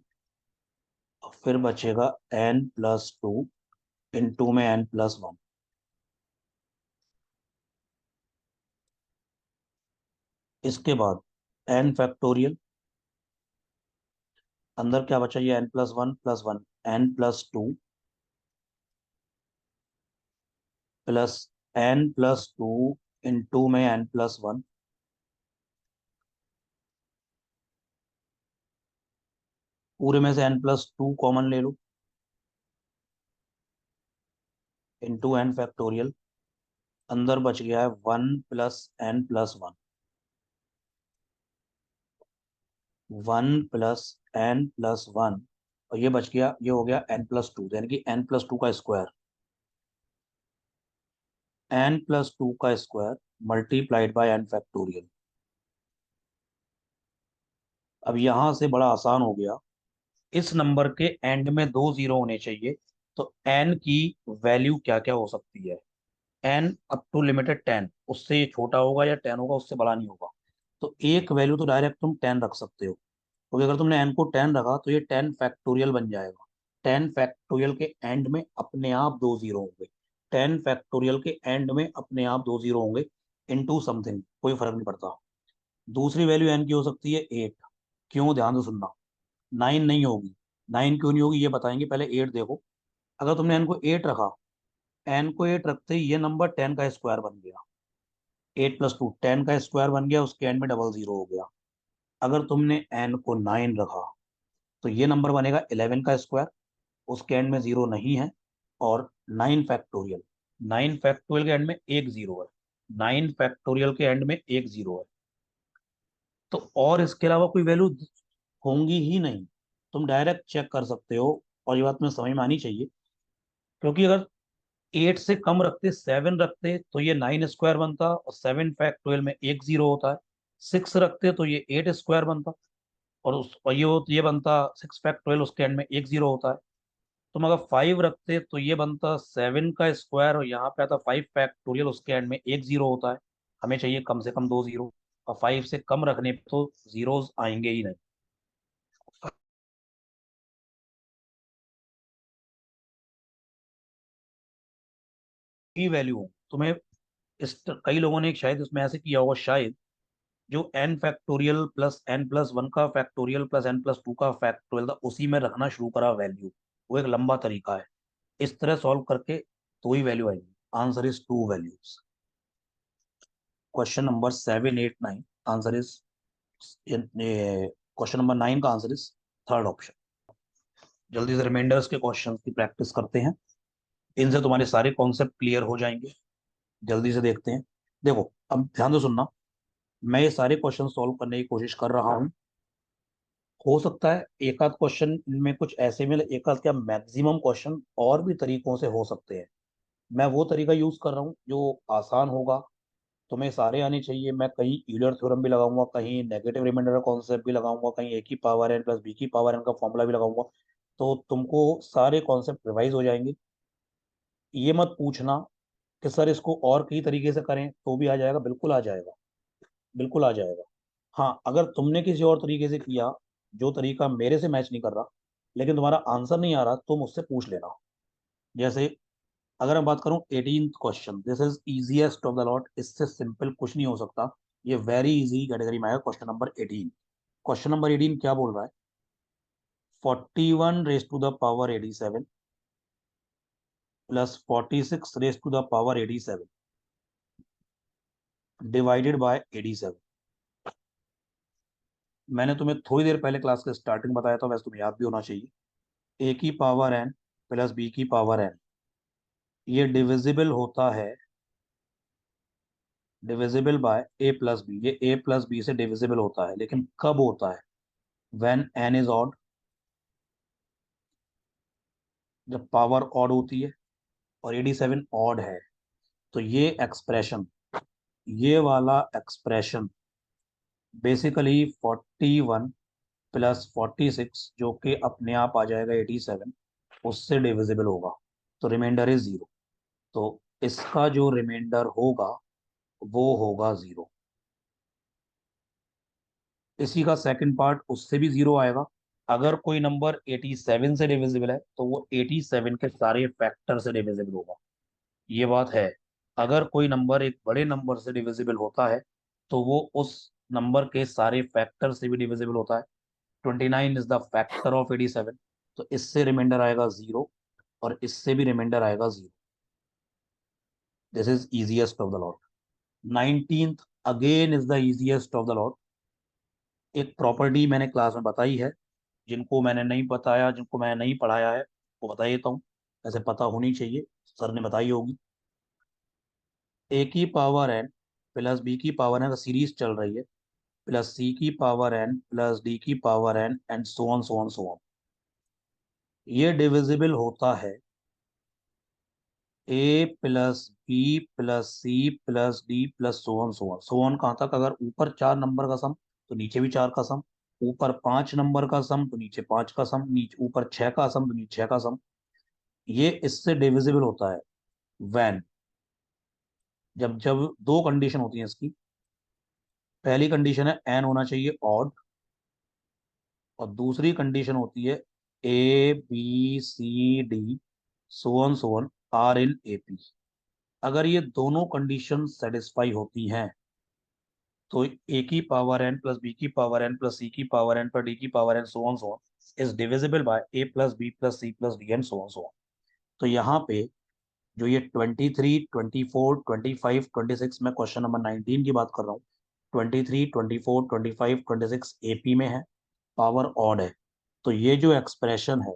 फिर बचेगा एन प्लस टू इंटू में एन प्लस वन। इसके बाद एन फैक्टोरियल, अंदर क्या बचा? ये n plus one n plus two plus N plus two into में एन प्लस वन। पूरे में से एन प्लस टू कॉमन ले लो इंटू एन फैक्टोरियल। अंदर बच गया है one plus N plus one, one plus N plus one, और ये बच गया, ये हो गया एन प्लस टू, यानी कि एन प्लस टू का स्क्वायर। एन प्लस टू का square multiplied by n factorial. अब यहां से बड़ा आसान हो गया, इस नंबर के एंड में 2 जीरो होने चाहिए। तो एन की वैल्यू क्या क्या हो सकती है? एन अप टू लिमिटेड 10, उससे ये छोटा होगा या 10 होगा, उससे बड़ा नहीं होगा। तो एक वैल्यू तो डायरेक्ट तुम 10 रख सकते हो, क्योंकि अगर तुमने एन को 10 रखा तो ये 10 फैक्टोरियल बन जाएगा। 10 फैक्टोरियल के एंड में अपने आप 2 जीरो होंगे। 10 फैक्टोरियल के एंड में अपने आप 2 जीरो होंगे इनटू समथिंग, कोई फर्क नहीं पड़ता। दूसरी वैल्यू एन की हो सकती है 8। क्यों? ध्यान से सुनना। 9 नहीं होगी। 9 क्यों नहीं होगी ये बताएंगे, पहले 8 देखो। अगर तुमने एन को 8 रखा, एन को 8 रखते ही ये नंबर 10 का स्क्वायर बन गया। 8 प्लस 2 10 का स्क्वायर बन गया, उसके एंड में 0 0 हो गया। अगर तुमने एन को 9 रखा तो ये नंबर बनेगा 11 का स्क्वायर, उसके एंड में 0 नहीं है। और 9 फैक्टोरियल, 9 फैक्टोरियल के एंड में 1 0 है। 9 फैक्टोरियल के एंड में 1 0 है। तो और इसके अलावा कोई वैल्यू होंगी ही नहीं। तुम डायरेक्ट चेक कर सकते हो, और ये बात में समझ में आनी चाहिए, क्योंकि अगर 8 से कम रखते, 7 रखते, तो ये 9 स्क्वायर बनता, और 7 फैक्टोरियल में 1 0 होता है। 6 रखते तो ये 8 स्क्वायर बनता, और ये बनता 6 फैक्टोरियल, उसके एंड में 1 0 होता है। तुम अगर 5 रखते तो ये बनता 7 का स्क्वायर, और यहाँ पे आता 5 फैक्टोरियल, उसके एंड में 1 0 होता है। हमें चाहिए कम से कम 2 जीरो, और 5 से कम रखने पे तो जीरोस आएंगे ही नहीं। की वैल्यू तुम्हें, कई लोगों ने शायद इसमें ऐसे किया होगा, शायद जो N factorial plus N plus one का factorial plus N plus two का फैक्टोरियल था, उसी में रखना शुरू करा वैल्यू। वो एक लंबा तरीका है, इस तरह सॉल्व करके तो ही वैल्यू आएगी। Answer is to values. Question number 7 8 9, answer is, question number 9 का आंसर इज थर्ड ऑप्शन। जल्दी से रिमाइंडर्स के क्वेश्चन की प्रैक्टिस करते हैं, इनसे तुम्हारे सारे कॉन्सेप्ट क्लियर हो जाएंगे। जल्दी से देखते हैं। देखो अब ध्यान से सुनना, मैं ये सारे क्वेश्चन सॉल्व करने की कोशिश कर रहा हूँ। हो सकता है एक आध क्वेश्चन में कुछ ऐसे मिले, एक आध क्या मैक्सिमम क्वेश्चन और भी तरीकों से हो सकते हैं। मैं वो तरीका यूज कर रहा हूँ जो आसान होगा। तुम्हें सारे आने चाहिए। मैं कहीं यूलर थ्योरम भी लगाऊंगा, कहीं नेगेटिव रिमाइंडर का कॉन्सेप्ट भी लगाऊंगा, कहीं ए की पावर एन प्लस बी की पावर एन का फॉर्मूला भी लगाऊंगा। तो तुमको सारे कॉन्सेप्ट रिवाइज हो जाएंगे। ये मत पूछना कि सर इसको और कई तरीके से करें तो भी आ जाएगा, बिल्कुल आ जाएगा, बिल्कुल आ जाएगा। हाँ, अगर तुमने किसी और तरीके से किया जो तरीका मेरे से मैच नहीं कर रहा, लेकिन तुम्हारा आंसर नहीं आ रहा, तो मुझसे पूछ लेना। जैसे अगर मैं बात करूं 18th question, this is easiest of the lot, इससे सिंपल कुछ नहीं हो सकता। ये वेरी इजी कैटेगरी में आएगा। क्वेश्चन नंबर 18, क्वेश्चन नंबर 18 क्या बोल रहा है? 41 raise to the power 87 plus 46 raise to the power 87 divided by 87। मैंने तुम्हें थोड़ी देर पहले क्लास के स्टार्टिंग बताया था, वैसे तुम्हें याद भी होना चाहिए। ए की पावर एन प्लस बी की पावर एन, ये डिविजिबल होता है, divisible by A plus b. ये ए प्लस बी से डिविजिबल होता है, लेकिन कब होता है? व्हेन एन इज ऑड, जब पावर ऑड होती है और 87 ऑड है। तो ये एक्सप्रेशन, ये वाला एक्सप्रेशन बेसिकली 41 प्लस 46, जो कि अपने आप आ जाएगा 87, उससे डिविजिबल होगा। तो रिमाइंडर इज जीरो। तो इसका जो रिमाइंडर होगा वो होगा जीरो। इसी का सेकंड पार्ट, उससे भी जीरो आएगा। अगर कोई नंबर 87 से डिविजिबल है तो वो 87 के सारे फैक्टर से डिविजिबल होगा, ये बात है। अगर कोई नंबर एक बड़े नंबर से डिविजिबल होता है तो वो उस नंबर के सारे फैक्टर से भी डिविजिबल होता है। 29 इज द फैक्टर ऑफ 87। तो इससे रिमाइंडर आएगा जीरो, और इससे भी रिमाइंडर आएगा zero. This is easiest of the lot. 19th again is the easiest of the lot. एक प्रॉपर्टी मैंने क्लास में बताई है, जिनको मैंने नहीं बताया, जिनको मैंने नहीं पढ़ाया है, वो बता देता हूँ। ऐसे पता होनी चाहिए, सर ने बताई होगी। ए की पावर एन प्लस बी की पावर एन, सीरीज चल रही है, प्लस सी की पावर एन प्लस डी की power N and so on so on so on. ये डिविजिबल होता है A plus B plus C plus D plus so on so on. So on कहाँ तक? अगर ऊपर 4 नंबर का सम तो नीचे भी 4 का सम, ऊपर 5 नंबर का सम तो नीचे 5 का सम, नीचे ऊपर 6 का सम तो नीचे 6 का सम। ये इससे डिविजिबल होता है वैन, जब जब दो कंडीशन होती हैं इसकी। पहली कंडीशन है एन होना चाहिए ऑड, और दूसरी कंडीशन होती है a B c d so on are in A P. अगर ये दोनों कंडीशन सेटिस्फाई होती हैं तो ए की पावर एन प्लस बी की पावर एन प्लस सी की पावर एन पर डी की power n so on is divisible by A plus B plus C plus d and so on. तो यहाँ पे जो ये 23 24 25 26, मैं क्वेश्चन नंबर 19 की बात कर रहा हूँ। 23 24 25 26 एपी में है, पावर ऑड है। तो ये जो एक्सप्रेशन है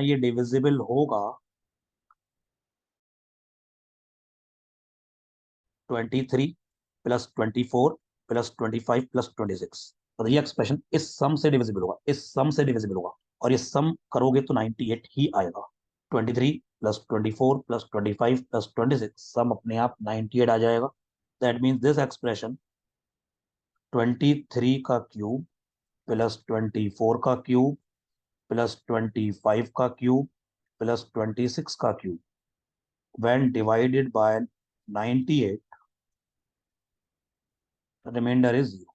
ये डिविजिबल होगा 23 प्लस 24 प्लस 25 प्लस 26। और ये एक्सप्रेशन इस सम से डिविजिबल होगा, इस सम से डिविजिबल होगा, और ये सम करोगे तो 98 ही आएगा। 23 प्लस 24 प्लस 25 प्लस 26, सम अपने आप 98 आ जाएगा। दैट मीन्स दिस एक्सप्रेशन 23 का क्यूब प्लस 24 का क्यूब प्लस 25 का क्यूब प्लस 26 का cube when divided by 98, the remainder is zero।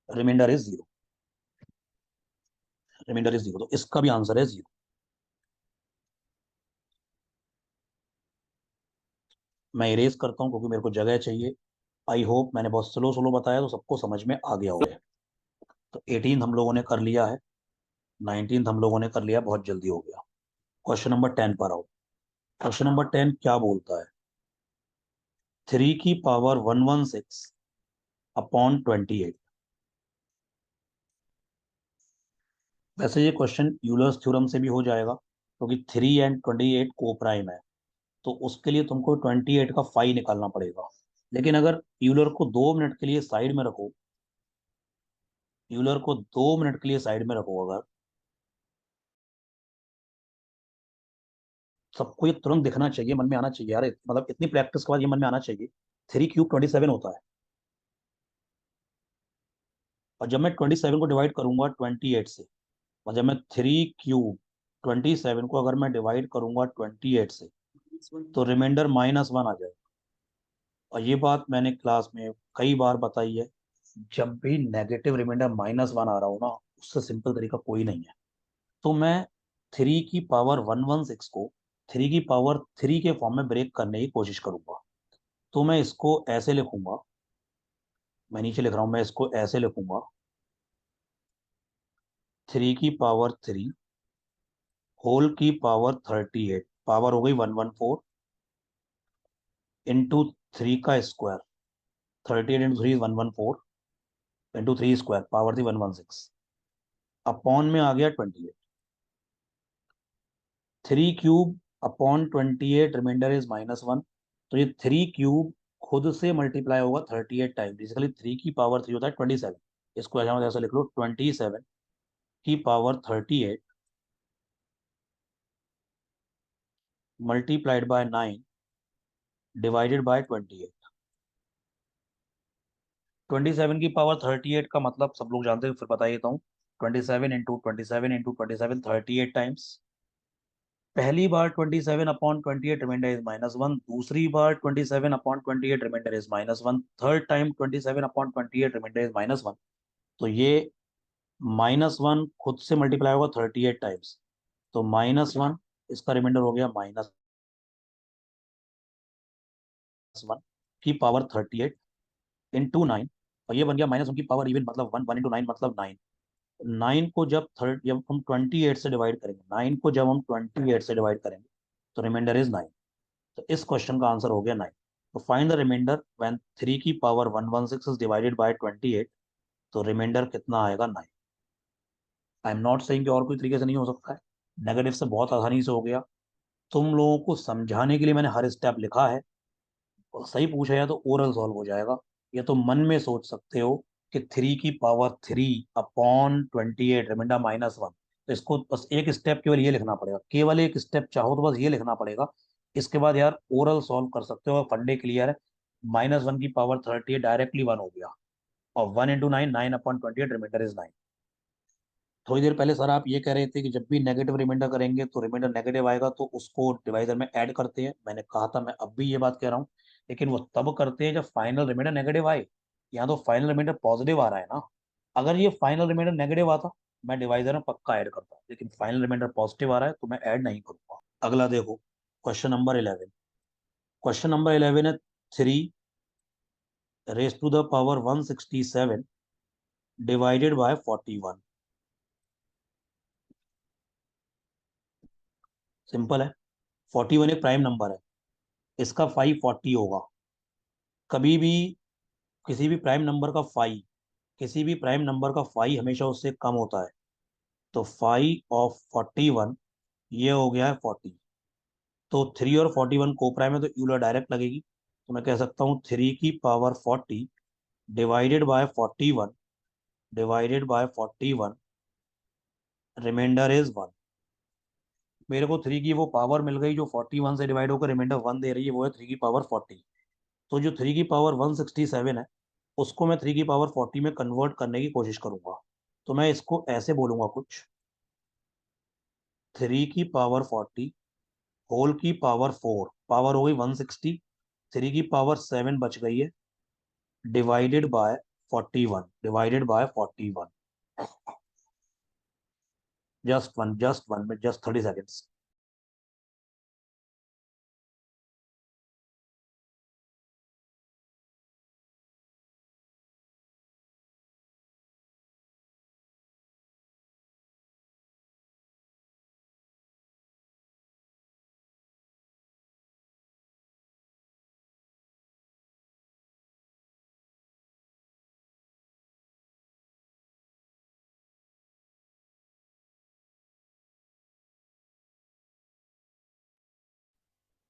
Remainder is zero, remainder is zero. तो इसका भी आंसर है जीरो। मैं इरेज करता हूँ क्योंकि मेरे को जगह चाहिए। आई होप मैंने बहुत स्लो स्लो बताया तो सबको समझ में आ गया होगा। तो 18 हम लोगों ने कर लिया है, 19 हम लोगों ने कर लिया, बहुत जल्दी हो गया। क्वेश्चन नंबर 10 पर आओ। क्वेश्चन नंबर 10 क्या बोलता है? 3 की पावर 116 अपॉन 28। वैसे ये क्वेश्चन यूलर्स थ्योरम से भी हो जाएगा, क्योंकि 3 एंड 28 को प्राइम है, तो उसके लिए तुमको 28 का फाई निकालना पड़ेगा। लेकिन अगर यूलर को 2 मिनट के लिए साइड में रखो, यूलर को 2 मिनट के लिए साइड में रखो अगर, सबको ये तुरंत दिखना चाहिए, मन में आना चाहिए यार, मतलब इतनी प्रैक्टिस के बाद ये मन में आना चाहिए। 3 क्यूब 27 होता है, और जब मैं 27 को डिवाइड करूंगा 28 से, मतलब मैं 3 क्यूब 27 को अगर मैं डिवाइड करूंगा 28 से तो रिमाइंडर -1 आ जाएगा। और ये बात मैंने क्लास में कई बार बताई है, जब भी नेगेटिव रिमाइंडर -1 आ रहा हो ना, उससे सिंपल तरीका कोई नहीं है। तो मैं 3 की पावर 116 को 3 की पावर 3 के फॉर्म में ब्रेक करने की कोशिश करूंगा। तो मैं इसको ऐसे लिखूंगा, मैं नीचे लिख रहा हूं, मैं इसको ऐसे लिखूंगा, 3 की पावर 3 होल की पावर 38, पावर हो गई 114 इंटू 3 का square. 38 into 3 114 into 3 square, power थी 116, अपॉन में आ गया 28। 3 क्यूब अपॉन 28, रिमाइंडर इज -1। तो ये 3 क्यूब खुद से मल्टीप्लाई होगा 38 टाइम, बेसिकली 3 की पावर 3 होता है 27। इसको ऐसा ऐसा लिख लो, 27 की power 38 multiplied by 9 divided by 28। 27 की पावर 38 का मतलब सब लोग जानते हैं, फिर बता देता हूँ। 27 इंटू 27 इंटू 27, 38 टाइम्स। पहली बार 27 अपॉन 28, रिमाइंडर इज -1। दूसरी बार 27 upon 28, reminder is -1। Third time 27 upon 28, reminder is -1। तो ये -1 खुद से मल्टीप्लाई होगा 38 टाइम्स, तो -1, इसका रिमाइंडर हो गया -1 की पावर 38 इंटू 9। और ये बन गया -1 की पावर इवन, मतलब 1 इंटू 9 मतलब 9। 9 को जब हम 28 से डिवाइड करेंगे, 9 को जब हम 28 से डिवाइड करेंगे तो रिमाइंडर इज 9। तो इस क्वेश्चन का आंसर हो गया 9। तो फाइंड द रिमाइंडर व्हेन 3 की पावर 116 इज डिवाइडेड बाय 28। तो रिमाइंडर कितना आएगा? 9। आई एम नॉट सेइंग कि और कोई तरीके से नहीं हो सकता है, नेगेटिव से बहुत आसानी से हो गया। तुम लोगों को समझाने के लिए मैंने हर स्टेप लिखा है, और सही पूछा जाए तो ओरल सॉल्व हो जाएगा। ये तो मन में सोच सकते हो कि 3 की पावर 3 अपॉन 28, रिमाइंडर -1। तो इसको बस एक स्टेप केवल ये लिखना पड़ेगा, केवल एक स्टेप चाहो तो बस ये लिखना पड़ेगा। इसके बाद यार ओरल सॉल्व कर सकते हो, फंडे क्लियर है। -1 की पावर 38 डायरेक्टली 1 हो गया, और 1 इंटू 9, 9 अपॉन 28, रिमाइंडर इज 9। थोड़ी देर पहले सर आप ये कह रहे थे कि जब भी नेगेटिव रिमाइंडर करेंगे तो रिमाइंडर नेगेटिव आएगा तो उसको डिवाइजर में ऐड करते हैं। मैंने कहा था, मैं अब भी ये बात कह रहा हूँ, लेकिन वो तब करते हैं जब फाइनल रिमाइंडर नेगेटिव आए। यहाँ तो फाइनल रिमाइंडर पॉजिटिव आ रहा है ना। अगर ये फाइनल रिमाइंडर नेगेटिव आता, मैं डिवाइजर में पक्का ऐड करता, लेकिन फाइनल रिमाइंडर पॉजिटिव आ रहा है तो मैं ऐड नहीं करूंगा। अगला देखो, क्वेश्चन नंबर 11। क्वेश्चन नंबर 11 है 3 raise to the power 167 divided by 41। Simple है, 41 एक प्राइम नंबर है, इसका 540 होगा। कभी भी किसी भी प्राइम नंबर का फाई, किसी भी प्राइम नंबर का फाई हमेशा उससे कम होता है। तो 5 ऑफ 41, ये हो गया है 40। तो 3 और 41 को प्राइम है तो यूलर डायरेक्ट लगेगी। तो मैं कह सकता हूँ 3 की power 40 divided by 41 reminder is 1। मेरे को 3 की वो पावर मिल गई जो 41 से डिवाइड होकर रिमाइंडर 1 दे रही है, वो है 3 की पावर 40। तो जो 3 की पावर 167 है, उसको मैं 3 की पावर 40 में कन्वर्ट करने की कोशिश करूंगा। तो मैं इसको ऐसे बोलूंगा कुछ, 3 की पावर 40 होल की पावर 4, पावर हो गई 160, 3 की पावर 7 बच गई है, डिवाइडेड बाय 41। जस्ट वन में जस्ट 30 सेकेंड्स।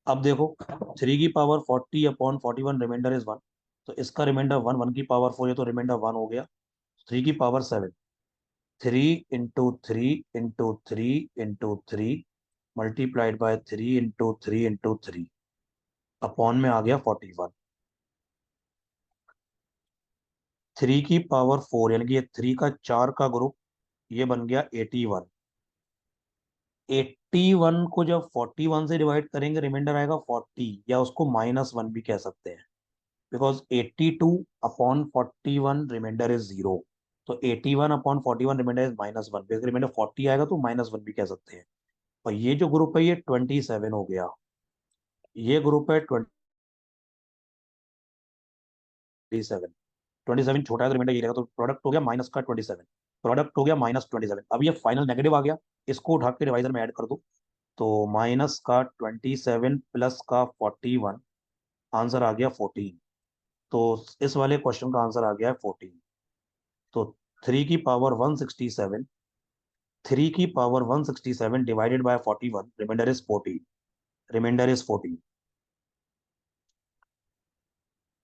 अब देखो, 3 की पावर 40 अपॉन 41 रिमाइंडर इज 1। तो इसका रिमाइंडर 1, 1 की पावर 4 है तो रिमाइंडर 1 हो गया। 3 की power 7, 3 into 3 into 3 into 3 multiplied by 3 into 3 into 3 upon में आ गया 41। 3 की पावर 4 यानी कि ये 3 का 4 का ग्रुप ये बन गया 81। 81 को जब 41 से डिवाइड करेंगे रिमाइंडर आएगा 40, या उसको -1 भी कह सकते हैं, बिकॉज 82 अपॉन 41 रिमाइंडर इज 0। तो 81 upon 41 reminder is -1, basically reminder 40 आएगा तो -1 भी कह सकते हैं। और ये जो ग्रुप है ये 27 हो गया, ये ग्रुप है 27। 27 छोटा है तो रिमाइंडर ये रहेगा, तो प्रोडक्ट हो गया माइनस का 27, प्रोडक्ट हो गया -27। अब ये फाइनल नेगेटिव आ गया, इसको उठा के डिवाइजर में ऐड कर दो, तो माइनस का 27 प्लस का 41, आंसर आ गया 14। तो इस वाले क्वेश्चन का आंसर आ गया है 14। तो 3 की पावर 167, 3 की power 167 divided by 41, reminder is 14, reminder is 14।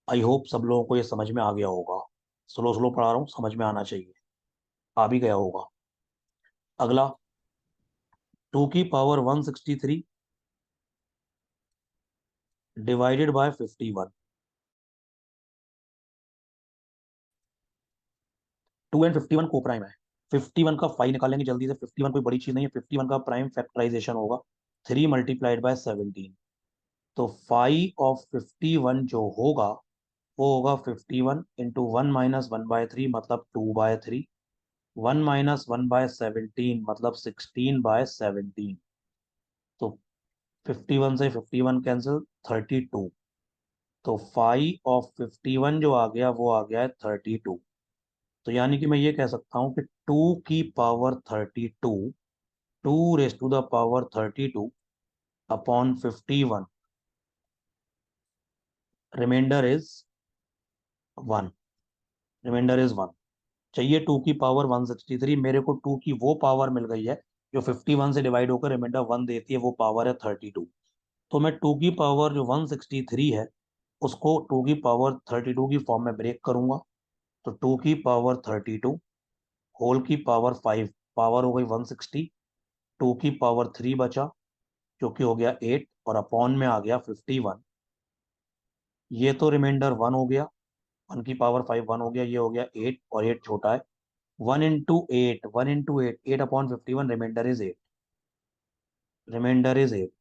I hope सब लोगों को ये समझ में आ गया होगा। स्लो स्लो पढ़ा रहा हूँ, समझ में आना चाहिए, आ भी गया होगा। अगला, 2 की पावर 163 डिवाइडेड बाय 51। 2 एंड 51 को प्राइम है, 51 का फाई निकालेंगे जल्दी से, 51 कोई बड़ी चीज नहीं है, 51 का प्राइम फैक्टराइजेशन होगा 3 मल्टीप्लाइड बाय 17। तो फाई ऑफ 51 जो होगा वो होगा 51 इंटू 1 - 1/3 मतलब 2/3, 1 - 1/17 मतलब 16/17। तो 51 से 51 कैंसिल, 32। तो फाइव ऑफ 51 जो आ गया वो आ गया है 32। तो यानी कि मैं ये कह सकता हूँ कि 2 की power 32, 2 raise to the power 32 upon 51, reminder is 1, reminder is 1। चाहिए 2 की पावर 163, मेरे को 2 की वो पावर मिल गई है जो 51 से डिवाइड होकर रिमाइंडर 1 देती है, वो पावर है 32। तो मैं 2 की पावर जो 163 है उसको 2 की पावर 32 की फॉर्म में ब्रेक करूंगा। तो 2 की पावर 32 होल की पावर 5, पावर हो गई 160, 2 की पावर 3 बचा जो कि हो गया 8, और अपॉन में आ गया 51। ये तो रिमाइंडर 1 हो गया, 1 की पावर 5 1 हो गया, ये हो गया 8, और 8 छोटा है। 1 into 8, 1 into 8, 8/51, reminder is 8, reminder is 8।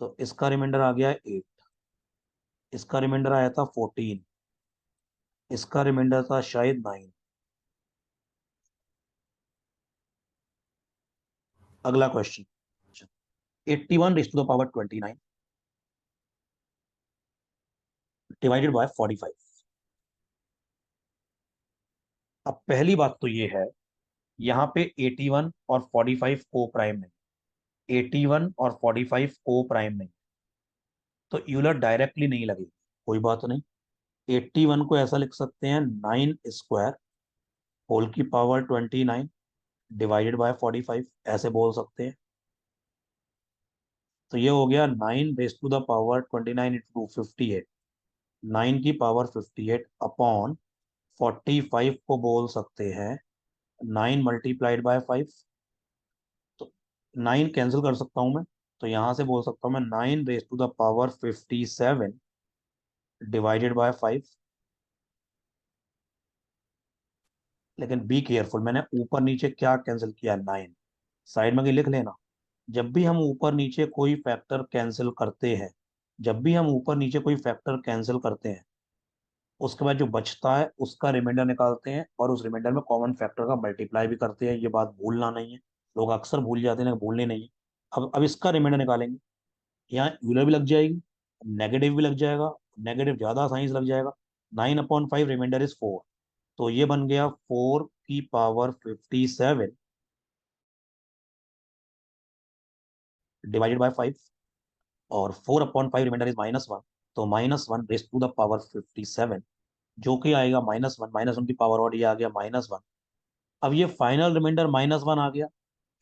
तो इसका रिमाइंडर आ गया 8, इसका रिमाइंडर आया था 14, इसका रिमाइंडर था शायद 9। अगला question, 81 raise to the power 29 divided by 45। अब पहली बात तो ये है, यहाँ पे 81 और 45 को प्राइम नहीं, 81 और 45 को प्राइम नहीं, तो यूलर डायरेक्टली नहीं लगेगी, कोई बात नहीं। 81 को ऐसा लिख सकते हैं 9 स्क्वायर होल की पावर 29 डिवाइडेड बाय 45, ऐसे बोल सकते हैं। तो ये हो गया 9 raise to the power 29 into 58, 9 की पावर 58 अपॉन 45 को बोल सकते हैं 9 मल्टीप्लाइड बाय 5। तो 9 कैंसिल कर सकता हूं मैं, तो यहां से बोल सकता हूं मैं 9 raise to the power 57 divided by 5। लेकिन बी केयरफुल, मैंने ऊपर नीचे क्या कैंसिल किया, 9, साइड में लिख लेना। जब भी हम ऊपर नीचे कोई फैक्टर कैंसिल करते हैं, जब भी हम ऊपर नीचे कोई फैक्टर कैंसिल करते हैं, उसके बाद जो बचता है उसका रिमाइंडर निकालते हैं, और उस रिमाइंडर में कॉमन फैक्टर का मल्टीप्लाई भी करते हैं। ये बात भूलना नहीं है, लोग अक्सर भूल जाते हैं, भूलने नहीं है। अब इसका रिमाइंडर निकालेंगे, यहाँ यूलर भी लग जाएगी, नेगेटिव भी लग जाएगा, नेगेटिव ज्यादा साइंस लग जाएगा। 9/5 रिमाइंडर इज 4, तो ये बन गया 4 की पावर 57 डिवाइडेड बाय 5, और 4/5 रिमाइंडर इज -1, तो -1 रेज टू द पावर 57, जो कि आएगा -1, -1 की पावर, और ये आ गया -1। अब ये फाइनल रिमाइंडर -1 आ गया,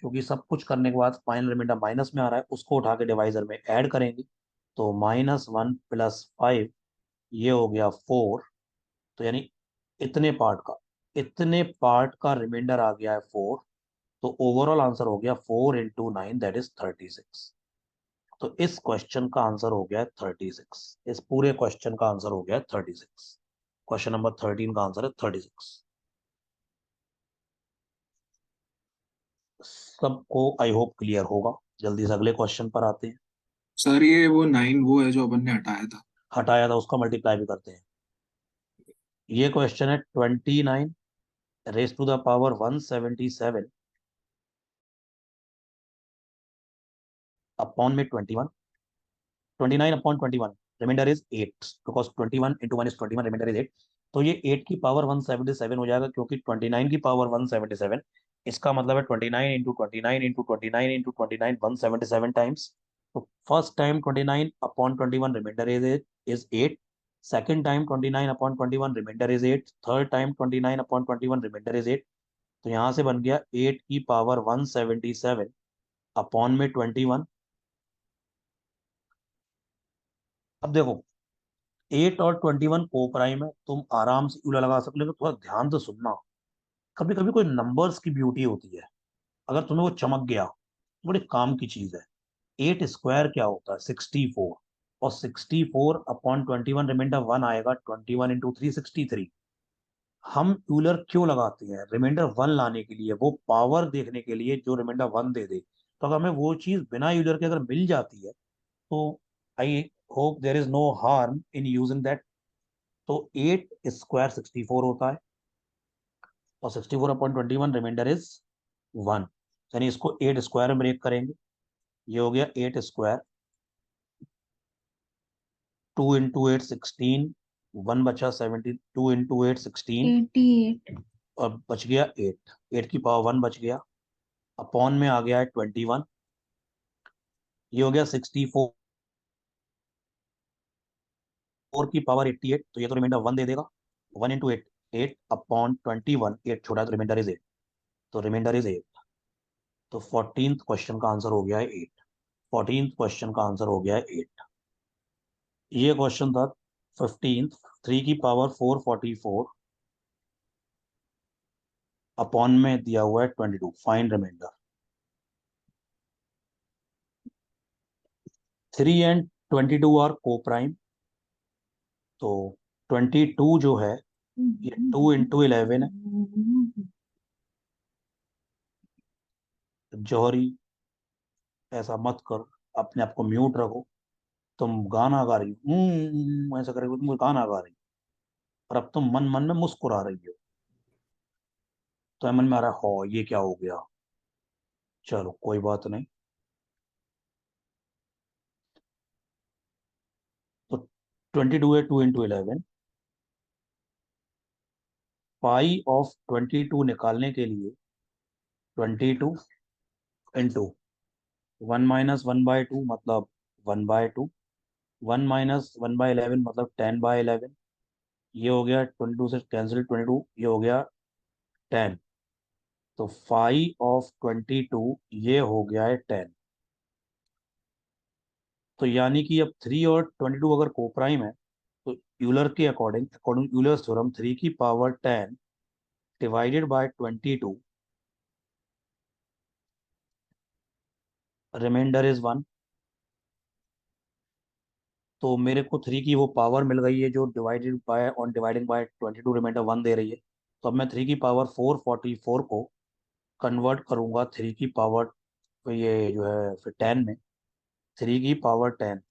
क्योंकि सब कुछ करने के बाद फाइनल रिमाइंडर माइनस में आ रहा है, उसको उठा के डिवाइजर में ऐड करेंगे। तो -1 प्लस 5, ये हो गया 4। तो यानी इतने पार्ट का, इतने पार्ट का रिमाइंडर आ गया है 4। तो ओवरऑल आंसर हो गया 4 इंटू 9 दैट इज 36। तो इस क्वेश्चन का आंसर हो गया है 36, इस पूरे क्वेश्चन का आंसर हो गया है 36। क्वेश्चन नंबर 13 का आंसर है 36। सबको आई होप क्लियर होगा। जल्दी से अगले क्वेश्चन पर आते हैं। सर ये वो 9 वो है जो अपन ने हटाया था। हटाया था उसका मल्टीप्लाई भी करते हैं। ये क्वेश्चन है 29 raise to the power 177 upon में 21, 29 upon 21, reminder is 8, because 21 into 1 is 21, reminder is 8। तो ये 8 की पावर 177 हो जाएगा, क्योंकि 29 की पावर 177, इसका मतलब है 29 इंटू 29 इंटू 29 इंटू 29, 177 टाइम्स। तो first time 29 upon 21, reminder is 8। Second time 29 upon 21, reminder is 8। Third time 29 upon 21, reminder is 8। तो यहाँ से बन गया 8 की पावर 177 अपॉन में 21। अब देखो 8 और 21 को प्राइम है, तुम आराम से यूला लगा सकते हो, लेकिन थोड़ा ध्यान से सुनना। कभी कभी कोई नंबर्स की ब्यूटी होती है, अगर तुम्हें वो चमक गया तो बड़ी काम की चीज है। 8 स्क्वायर क्या होता है? 64। और 64 अपॉन 21, रिमाइंडर 1 आएगा, 21 इंटू 3 63। हम यूलर क्यों लगाते हैं? रिमाइंडर 1 लाने के लिए, वो पावर देखने के लिए जो रिमाइंडर 1 दे दे। तो अगर हमें वो चीज बिना यूलर के अगर मिल जाती है, तो I hope there is no harm in using that. तो 8 स्क्वायर 64 होता है, और 64/21, रिमाइंडर इज 1। यानी इसको 8 स्क्वायर में ब्रेक करेंगे। ये हो गया 8 स्क्वायर, 2 इंटू 8 16, 1 बचा 70, 2 इंटू 8 16, 88। और बच गया 8। 8 की पावर 1 बच गया, अपॉन में आ गया है 21। ये हो गया 64 की पावर 88, तो ये तो रिमाइंडर 1 दे देगा। 1 इंटू 8, 8 अपॉन 21, 8 छोड़ा तो रिमाइंडर इज 8। तो रिमाइंडर इज 8। तो 14th क्वेश्चन का आंसर हो गया है 8। 14th क्वेश्चन का आंसर हो गया है 8। ये क्वेश्चन था 15th। 3 की पावर 444 अपॉन में दिया हुआ है 22, फाइंड रिमाइंडर। 3 एंड 22 आर को प्राइम। तो 22 जो है, ये 2 इंटू 11 है। जौहरी, ऐसा मत कर, अपने आप को म्यूट रखो। तुम गाना गा रही हो, ऐसा करके तुम गाना गा रही हो, और अब तुम मन मन में मुस्कुरा रही हो। तो मन में आ रहा है, हो ये क्या हो गया? चलो कोई बात नहीं। तो 22 है, 2 इंटू 11। पाई ऑफ 22 निकालने के लिए 22 इंटू 1 - 1/2 मतलब 1/2, 1 - 1/11 मतलब 10/11। ये हो गया 22 से कैंसिल 22, ये हो गया 10। तो 5 ऑफ 22 ये हो गया है 10। तो यानी कि अब 3 और 22 अगर को प्राइम है, तो यूलर के अकॉर्डिंग, अकॉर्डिंग यूलर्स थ्योरम, 3 की power 10 divided by 22, reminder is 1। तो मेरे को 3 की वो पावर मिल गई है जो divided by, on dividing by 22, reminder 1 दे रही है। तो अब मैं 3 की पावर 444 को कन्वर्ट करूंगा 3 की पावर, ये जो है फिर 10 में। 3 की पावर 10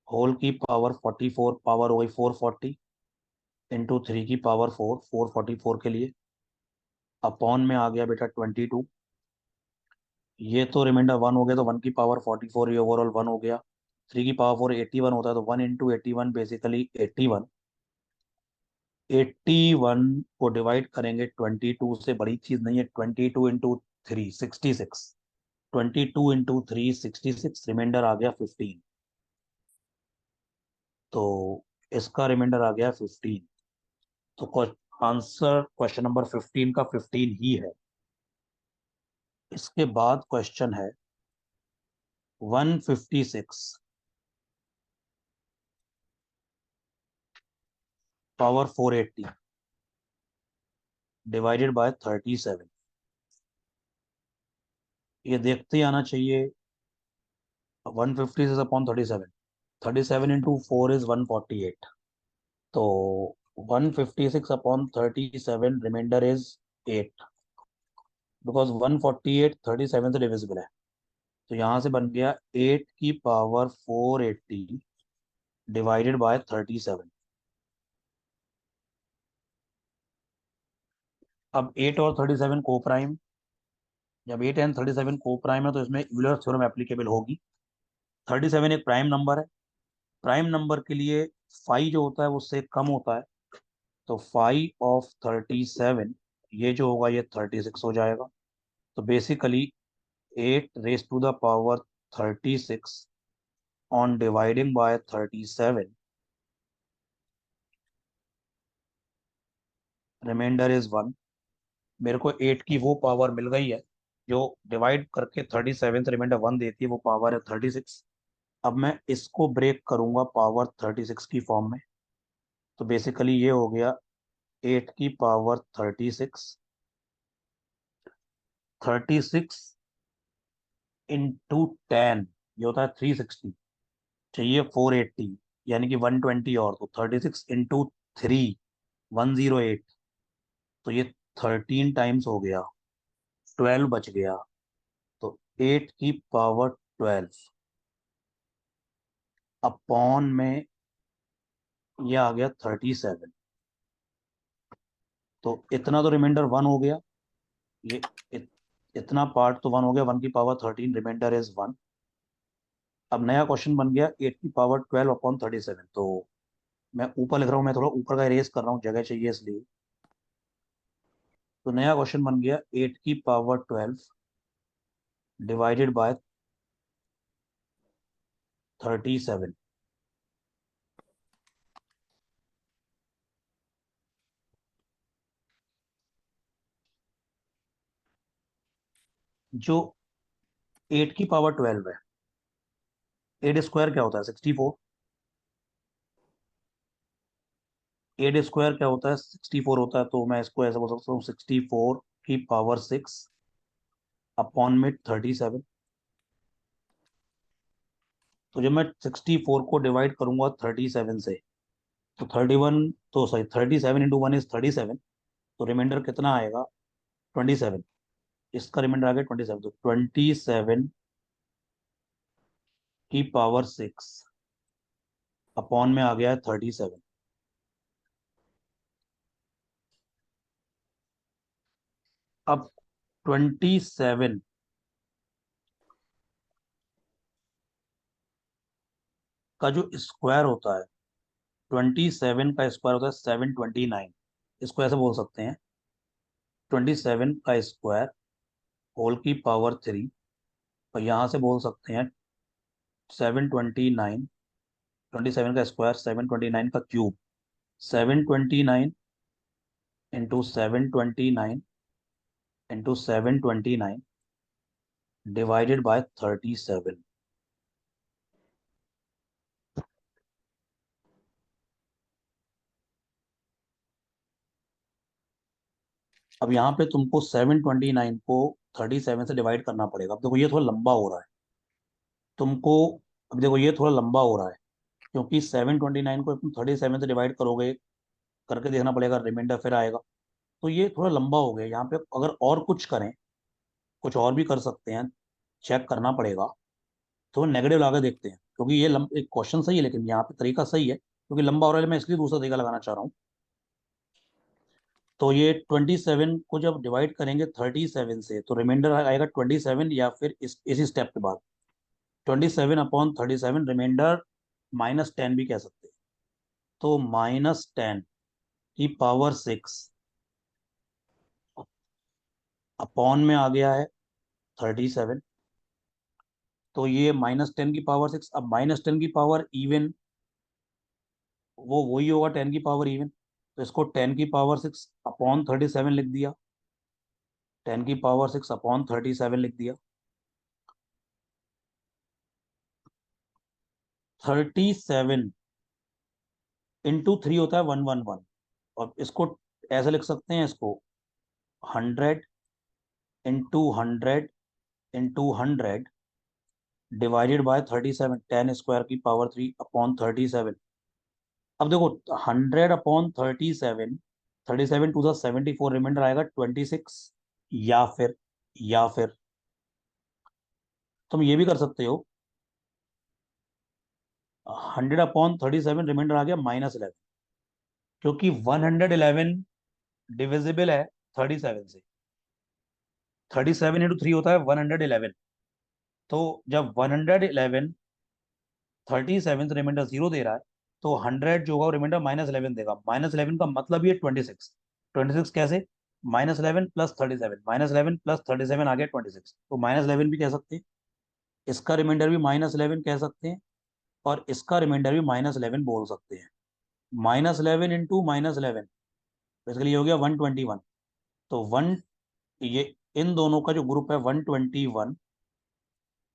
होल की पावर 44, पावर हो गई 440, इंटू 3 की पावर 4, 444 के लिए, अपॉन में आ गया बेटा 22। ये तो रिमाइंडर 1 हो गया, तो 1 की पावर 44, ये ओवरऑल 1 हो गया। 3 की पावर 4 81 होता है, तो 1 इंटू 81 बेसिकली 81। 81 को डिवाइड करेंगे 22 से, बड़ी चीज नहीं है। 22 इंटू 3 66, 22 इंटू 3 66, रिमाइंडर आ गया 15। तो इसका रिमाइंडर आ गया 15। तो आंसर क्वेश्चन नंबर 15 का 15 ही है। इसके बाद क्वेश्चन है 156 पावर 480 डिवाइडेड बाय 37। ये देखते ही आना चाहिए। 156 अपॉन 37, 37 इंटू 4 इज 148। तो 156 अपॉन 37, रिमाइंडर इज 8। बिकॉज 148 37 से डिविजिबल है। तो यहाँ से बन गया 8 की पावर 480 डिवाइडेड बाय 37। अब 8 और 37 को प्राइम, जब 8 एंड 37 को प्राइम है तो इसमें यूलर थ्योरम एप्लीकेबल होगी। 37 एक प्राइम नंबर है, प्राइम नंबर के लिए फाई जो होता है वो उससे कम होता है। तो फाई ऑफ 37, ये जो होगा ये 36 हो जाएगा। तो basically 8 raise to the power 36 on dividing by 37, reminder is 1। मेरे को 8 की वो पावर मिल गई है जो डिवाइड करके 37 से रिमाइंडर 1 देती है, वो पावर है 36। अब मैं इसको ब्रेक करूंगा पावर 36 की फॉर्म में। तो बेसिकली ये हो गया 8 की पावर 36, 36 इंटू 10, ये होता है 360, चाहिए 480, यानी कि 120 और, तो 36 इंटू 3, 108। तो ये 13 टाइम्स हो गया, 12 बच गया। तो 8 की पावर 12 अपॉन में ये आ गया 37। तो इतना तो रिमाइंडर 1 हो गया, ये इतना पार्ट तो 1 हो गया, 1 की पावर 13, रिमाइंडर इज 1। अब नया क्वेश्चन बन गया 8 की पावर 12 अपॉन 37। तो मैं ऊपर लिख रहा हूँ, मैं थोड़ा ऊपर का इरेज कर रहा हूँ, जगह चाहिए इसलिए। तो नया क्वेश्चन बन गया 8 की पावर 12 डिवाइडेड बाय 37। जो 8 की पावर 12 है, 8 स्क्वायर क्या होता है 64, 8 स्क्वायर क्या होता है 64 होता है। तो मैं इसको ऐसे बोल सकता हूँ 64 की पावर 6 अपॉन में 37। तो जब मैं 64 को डिवाइड करूंगा 37 से, तो 31, तो सॉरी 37 इंटू 1 इज 37। तो रिमाइंडर कितना आएगा 27। इसका रिमाइंडर आ गया 27, तो 27 की पावर 6 अपॉन में आ गया है 37। अब 27 का जो स्क्वायर होता है, 27 का स्क्वायर होता है 729। इसको ऐसे बोल सकते हैं 27 का स्क्वायर होल की पावर 3। और यहाँ से बोल सकते हैं 729, 27 का स्क्वायर 729 का cube, 729 into 729 into 729 divided by 37। अब यहाँ पे तुमको 729 को 37 से डिवाइड करना पड़ेगा। अब देखो ये थोड़ा लंबा हो रहा है तुमको। अब देखो ये थोड़ा लंबा हो रहा है, क्योंकि 729 को तुम 37 से डिवाइड करोगे, करके देखना पड़ेगा, रिमाइंडर फिर आएगा। तो ये थोड़ा लंबा हो गया यहाँ पे। अगर और कुछ करें, कुछ और भी कर सकते हैं, चेक करना पड़ेगा। तो नेगेटिव लगा के देखते हैं, क्योंकि ये एक क्वेश्चन सही है, लेकिन यहाँ पे तरीका सही है, क्योंकि लंबा हो रहा है, मैं इसलिए दूसरा तरीका लगाना चाह रहा हूँ। तो ये 27 को जब डिवाइड करेंगे 37 से, तो रिमाइंडर आएगा 27, या फिर इसी स्टेप के बाद 27/37, रिमाइंडर -10 भी कह सकते हैं। तो -10 की पावर 6 अपॉन में आ गया है 37। तो ये -10 की पावर 6, अब -10 की पावर इवन, वो वही होगा 10 की पावर इवन। तो इसको 10 की पावर 6 अपॉन 37 लिख दिया, 10 की पावर 6 अपॉन 37 लिख दिया। 37 इंटू 3 होता है 111। और इसको ऐसे लिख सकते हैं, इसको 100 into 100 into 100 divided by 37, 10 square की पावर 3 अपॉन 37। अब देखो 100/37, 37 टू द 74, रिमाइंडर आएगा 26, या फिर या फिर तुम ये भी कर सकते हो, 100/37 रिमाइंडर आ गया -11, क्योंकि 111 डिविजिबल है 37 से। 37 × 3 होता है 111। तो जब 111 37 से रिमाइंडर 0 दे रहा है, तो 100 जो होगा वो रिमाइंडर -11 देगा। -11 का मतलब ये 26। 26 कैसे? -11 + 37, -11 + 37 आ गया 26, तो -11 भी कह सकते हैं, इसका रिमाइंडर भी -11 कह सकते हैं, और इसका रिमाइंडर भी -11 बोल सकते हैं। -11 × -11 बेसिकली ये हो गया 121। तो वन ये इन दोनों का जो ग्रुप है 121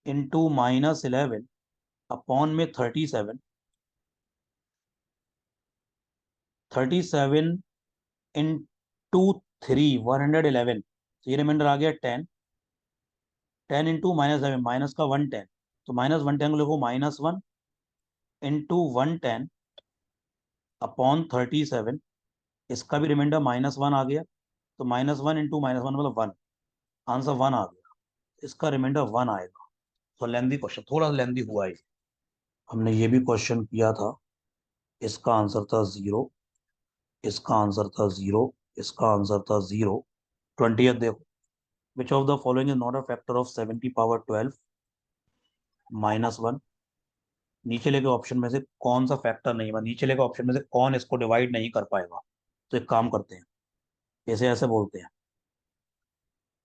इंटू -11 अपॉन में 37, 37 इंटू 3 111, तो ये रिमाइंडर आ गया 10। 10 इंटू -11, माइनस का 110, तो -110 को लिखो -1 इंटू 110 अपॉन 37, इसका भी रिमाइंडर -1 आ गया, तो -1 इंटू -1 मतलब 1, आंसर 1 आ गया, इसका रिमाइंडर 1 आएगा। तो लेंदी क्वेश्चन, थोड़ा लेंदी हुआ है। हमने ये भी क्वेश्चन किया था, इसका आंसर था 0, इसका आंसर था 0, इसका आंसर था 0। 20th देखो, which of the following is not a factor of 7 की पावर 12 -1। नीचे लेके ऑप्शन में से कौन सा फैक्टर नहीं है, नीचे लेके ऑप्शन में से कौन इसको डिवाइड नहीं कर पाएगा? तो एक काम करते हैं, इसे ऐसे बोलते हैं,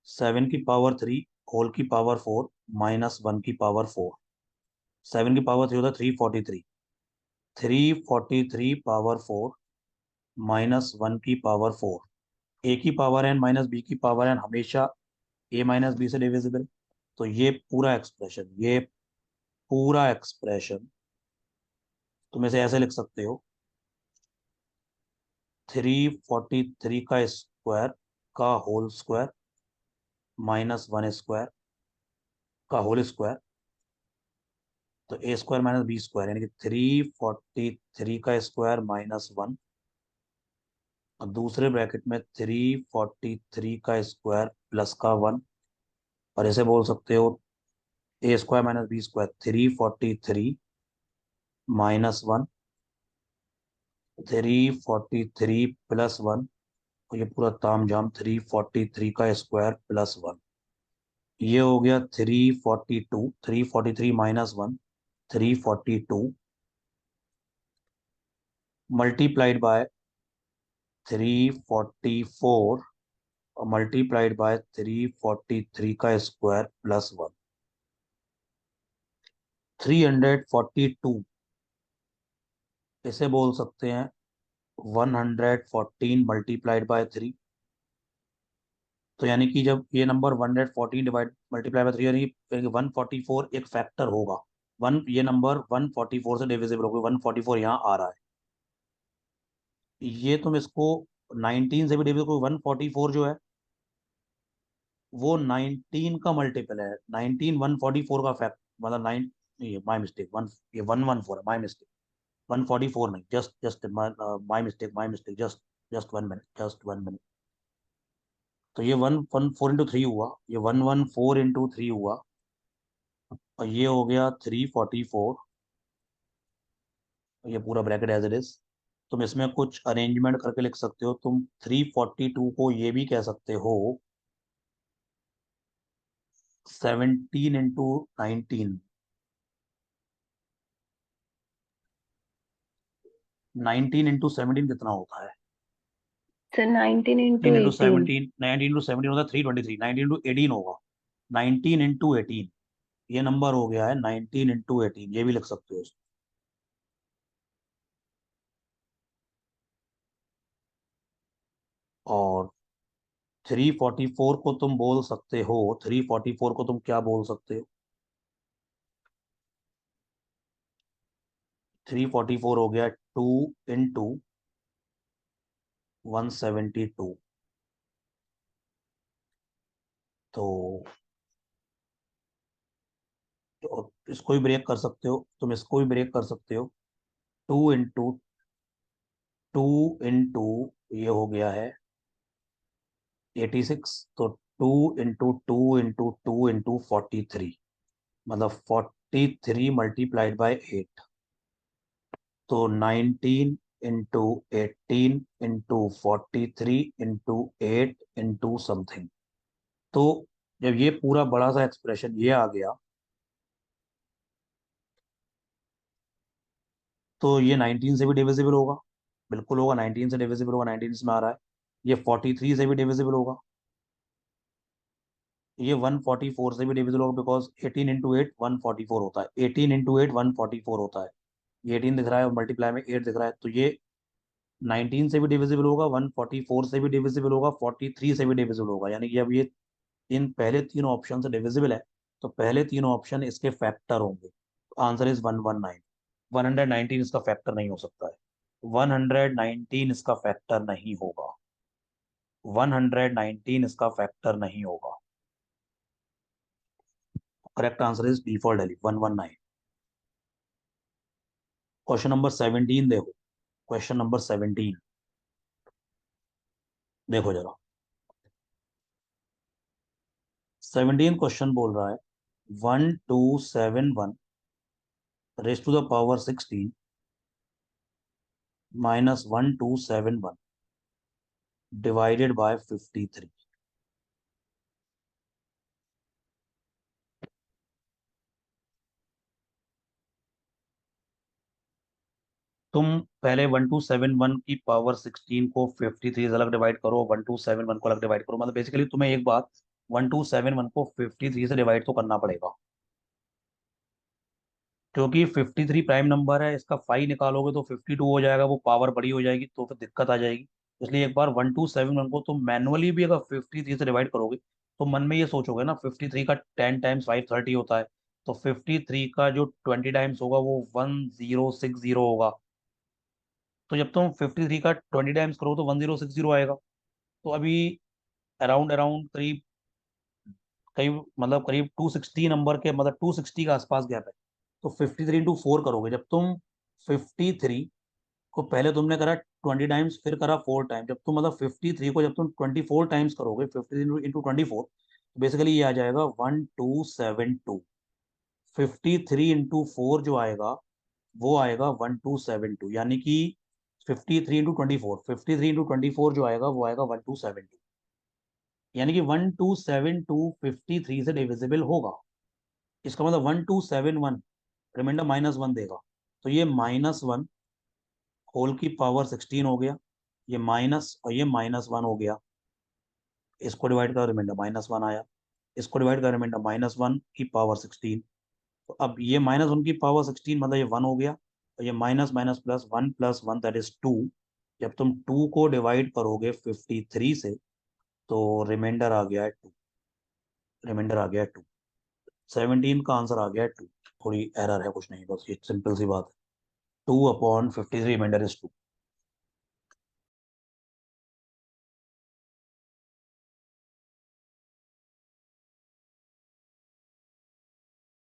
7 की पावर 3 होल की पावर 4 -1 की पावर 4। 7 की पावर 3 होता है 343, 343 पावर 4 -1 की पावर 4। ए की पावर एन माइनस बी की पावर एन हमेशा ए माइनस बी से डिविजिबल। तो ये पूरा एक्सप्रेशन तुम इसे ऐसे लिख सकते हो, 343 का स्क्वायर का होल स्क्वायर -1 स्क्वायर का होल स्क्वायर, तो A² - B² यानी कि 343 का स्क्वायर -1, और दूसरे ब्रैकेट में 343 का स्क्वायर प्लस का 1, और ऐसे बोल सकते हो A² - B², 343 -1, 343 +1, और ये पूरा ताम झाम 343 का स्क्वायर +1। ये हो गया 342, 343 -1 342 मल्टीप्लाइड बाय 344 और मल्टीप्लाइड बाय 343 का स्क्वायर +1। 342 इसे बोल सकते हैं 114 मल्टीप्लाइड बाय 3। तो यानी कि जब ये नंबर 114 डिवाइड मल्टीप्लाई बाय 3, यानी कि 144 एक फैक्टर होगा। ये नंबर 144 से डिविजिबल होगा, 144 यहाँ आ रहा है। ये तुम इसको 19 से भी डिविजिबल, 144 जो है वो 19 का मल्टीपल है। 19 144 का फैक्ट मतलब 9, ये माई मिस्टेक, ये 114 है, माई मिस्टेक, 144 नहीं, just just my mistake, just just 1 minute, just 1 minute. तो ये 114 × 3 हुआ, ये 114 × 3 हुआ, और ये हो गया 344, ये पूरा ब्रैकेट एज इट इज। तुम इसमें कुछ अरेंजमेंट करके लिख सकते हो, तुम 342 को ये भी कह सकते हो 17 × 19। 19 × 17 कितना होता है? Sir 19 19 into into 18। 19 होता है 323, 19 × 18 होगा 19 × 18। ये नंबर हो गया है 19 × 18, ये भी लिख सकते हो। और 344 को तुम बोल सकते हो, 344 को तुम क्या बोल सकते हो? 344 हो गया 2 × 172। तो, इसको भी ब्रेक कर सकते हो, तुम इसको भी ब्रेक कर सकते हो, 2 × 2 ये हो गया है 86, तो 2 × 2 × 2 × 43, मतलब 43 मल्टीप्लाइड बाय 8, तो 19 × 18 × 43 × 8 × समथिंग। तो जब ये पूरा बड़ा सा एक्सप्रेशन ये आ गया, तो ये 19 से भी डिविजिबल होगा, बिल्कुल होगा, 19 से डिविजिबल होगा, 19 इसमें आ रहा है। ये 43 से भी डिविजिबल होगा, ये 144 से भी डिविजिबल होगा, बिकॉज 18 × 8 144 होता है, 18 × 8 144 होता है। ये 18 दिख रहा है और मल्टीप्लाई में 8 दिख रहा है, तो ये 19 से भी डिविजिबल होगा, 144 से भी डिविजिबल होगा, 43 से भी डिविजिबल होगा। यानी कि अब ये इन पहले तीन ऑप्शन से डिविजिबल है, तो पहले तीन ऑप्शन इसके फैक्टर होंगे। Answer is 119। 119 इसका फैक्टर नहीं हो सकता है, 119 इसका फैक्टर नहीं होगा, 119 इसका फैक्टर नहीं होगा। Correct answer is D for Delhi, 119। Question number 17 देखो, क्वेश्चन नंबर 17 देखो जरा। 17 क्वेश्चन बोल रहा है 1271 raise to the power 16 minus 1271 divided by 53। तुम पहले 1271 की पावर 16 को 53 से अलग डिवाइड करो, 1271 को अलग डिवाइड करो, मतलब बेसिकली तुम्हें एक बात, 1271 को 53 से डिवाइड तो करना पड़ेगा, क्योंकि 53 प्राइम नंबर है, इसका फाई निकालोगे तो 52 हो जाएगा, वो पावर बड़ी हो जाएगी तो फिर दिक्कत आ जाएगी। इसलिए एक बार 1271 को तुम मैनुअली भी अगर 53 से डिवाइड करोगे, तो मन में ये सोचोगे ना, 53 का 10 टाइम्स 530 होता है, तो 53 का जो 20 टाइम्स होगा वो 1060 होगा। तो जब तुम 53 का 20 टाइम्स करो तो 1060 आएगा। तो अभी अराउंड अराउंड करीब करीब मतलब करीब 260 नंबर के, मतलब 260 के आसपास गैप है। तो 53 × 4 करोगे, जब तुम 53 को पहले तुमने करा 20 टाइम्स, फिर करा 4 टाइम्स, जब तुम मतलब 53 को जब तुम 24 टाइम्स करोगे, 53 × 24, तो बेसिकली ये आ जाएगा 1272। 53 × 4 जो आएगा वो आएगा 1272, यानी कि 53 × 24 जो आएगा वो आएगा 1272, यानी कि 1272 53 से डिविजिबल होगा। इसका मतलब 1271 रिमाइंडर -1 देगा, तो ये -1 होल की पावर 16 हो गया, ये माइनस और ये -1 हो गया। इसको डिवाइड कर रिमाइंडर -1 आया, इसको डिवाइड कर रिमाइंडर -1 की पावर 16। तो अब ये -1 की पावर 16 मतलब ये 1 हो गया, और ये minus minus plus 1 + 1 that is 2। जब तुम 2 को डिवाइड करोगे 53 से, तो रिमाइंडर आ गया है 2, रिमाइंडर आ गया है 2। 17 का आंसर आ गया है 2। थोड़ी एरर है, कुछ नहीं, बस ये सिंपल सी बात है, 2/53 रिमाइंडर इज 2।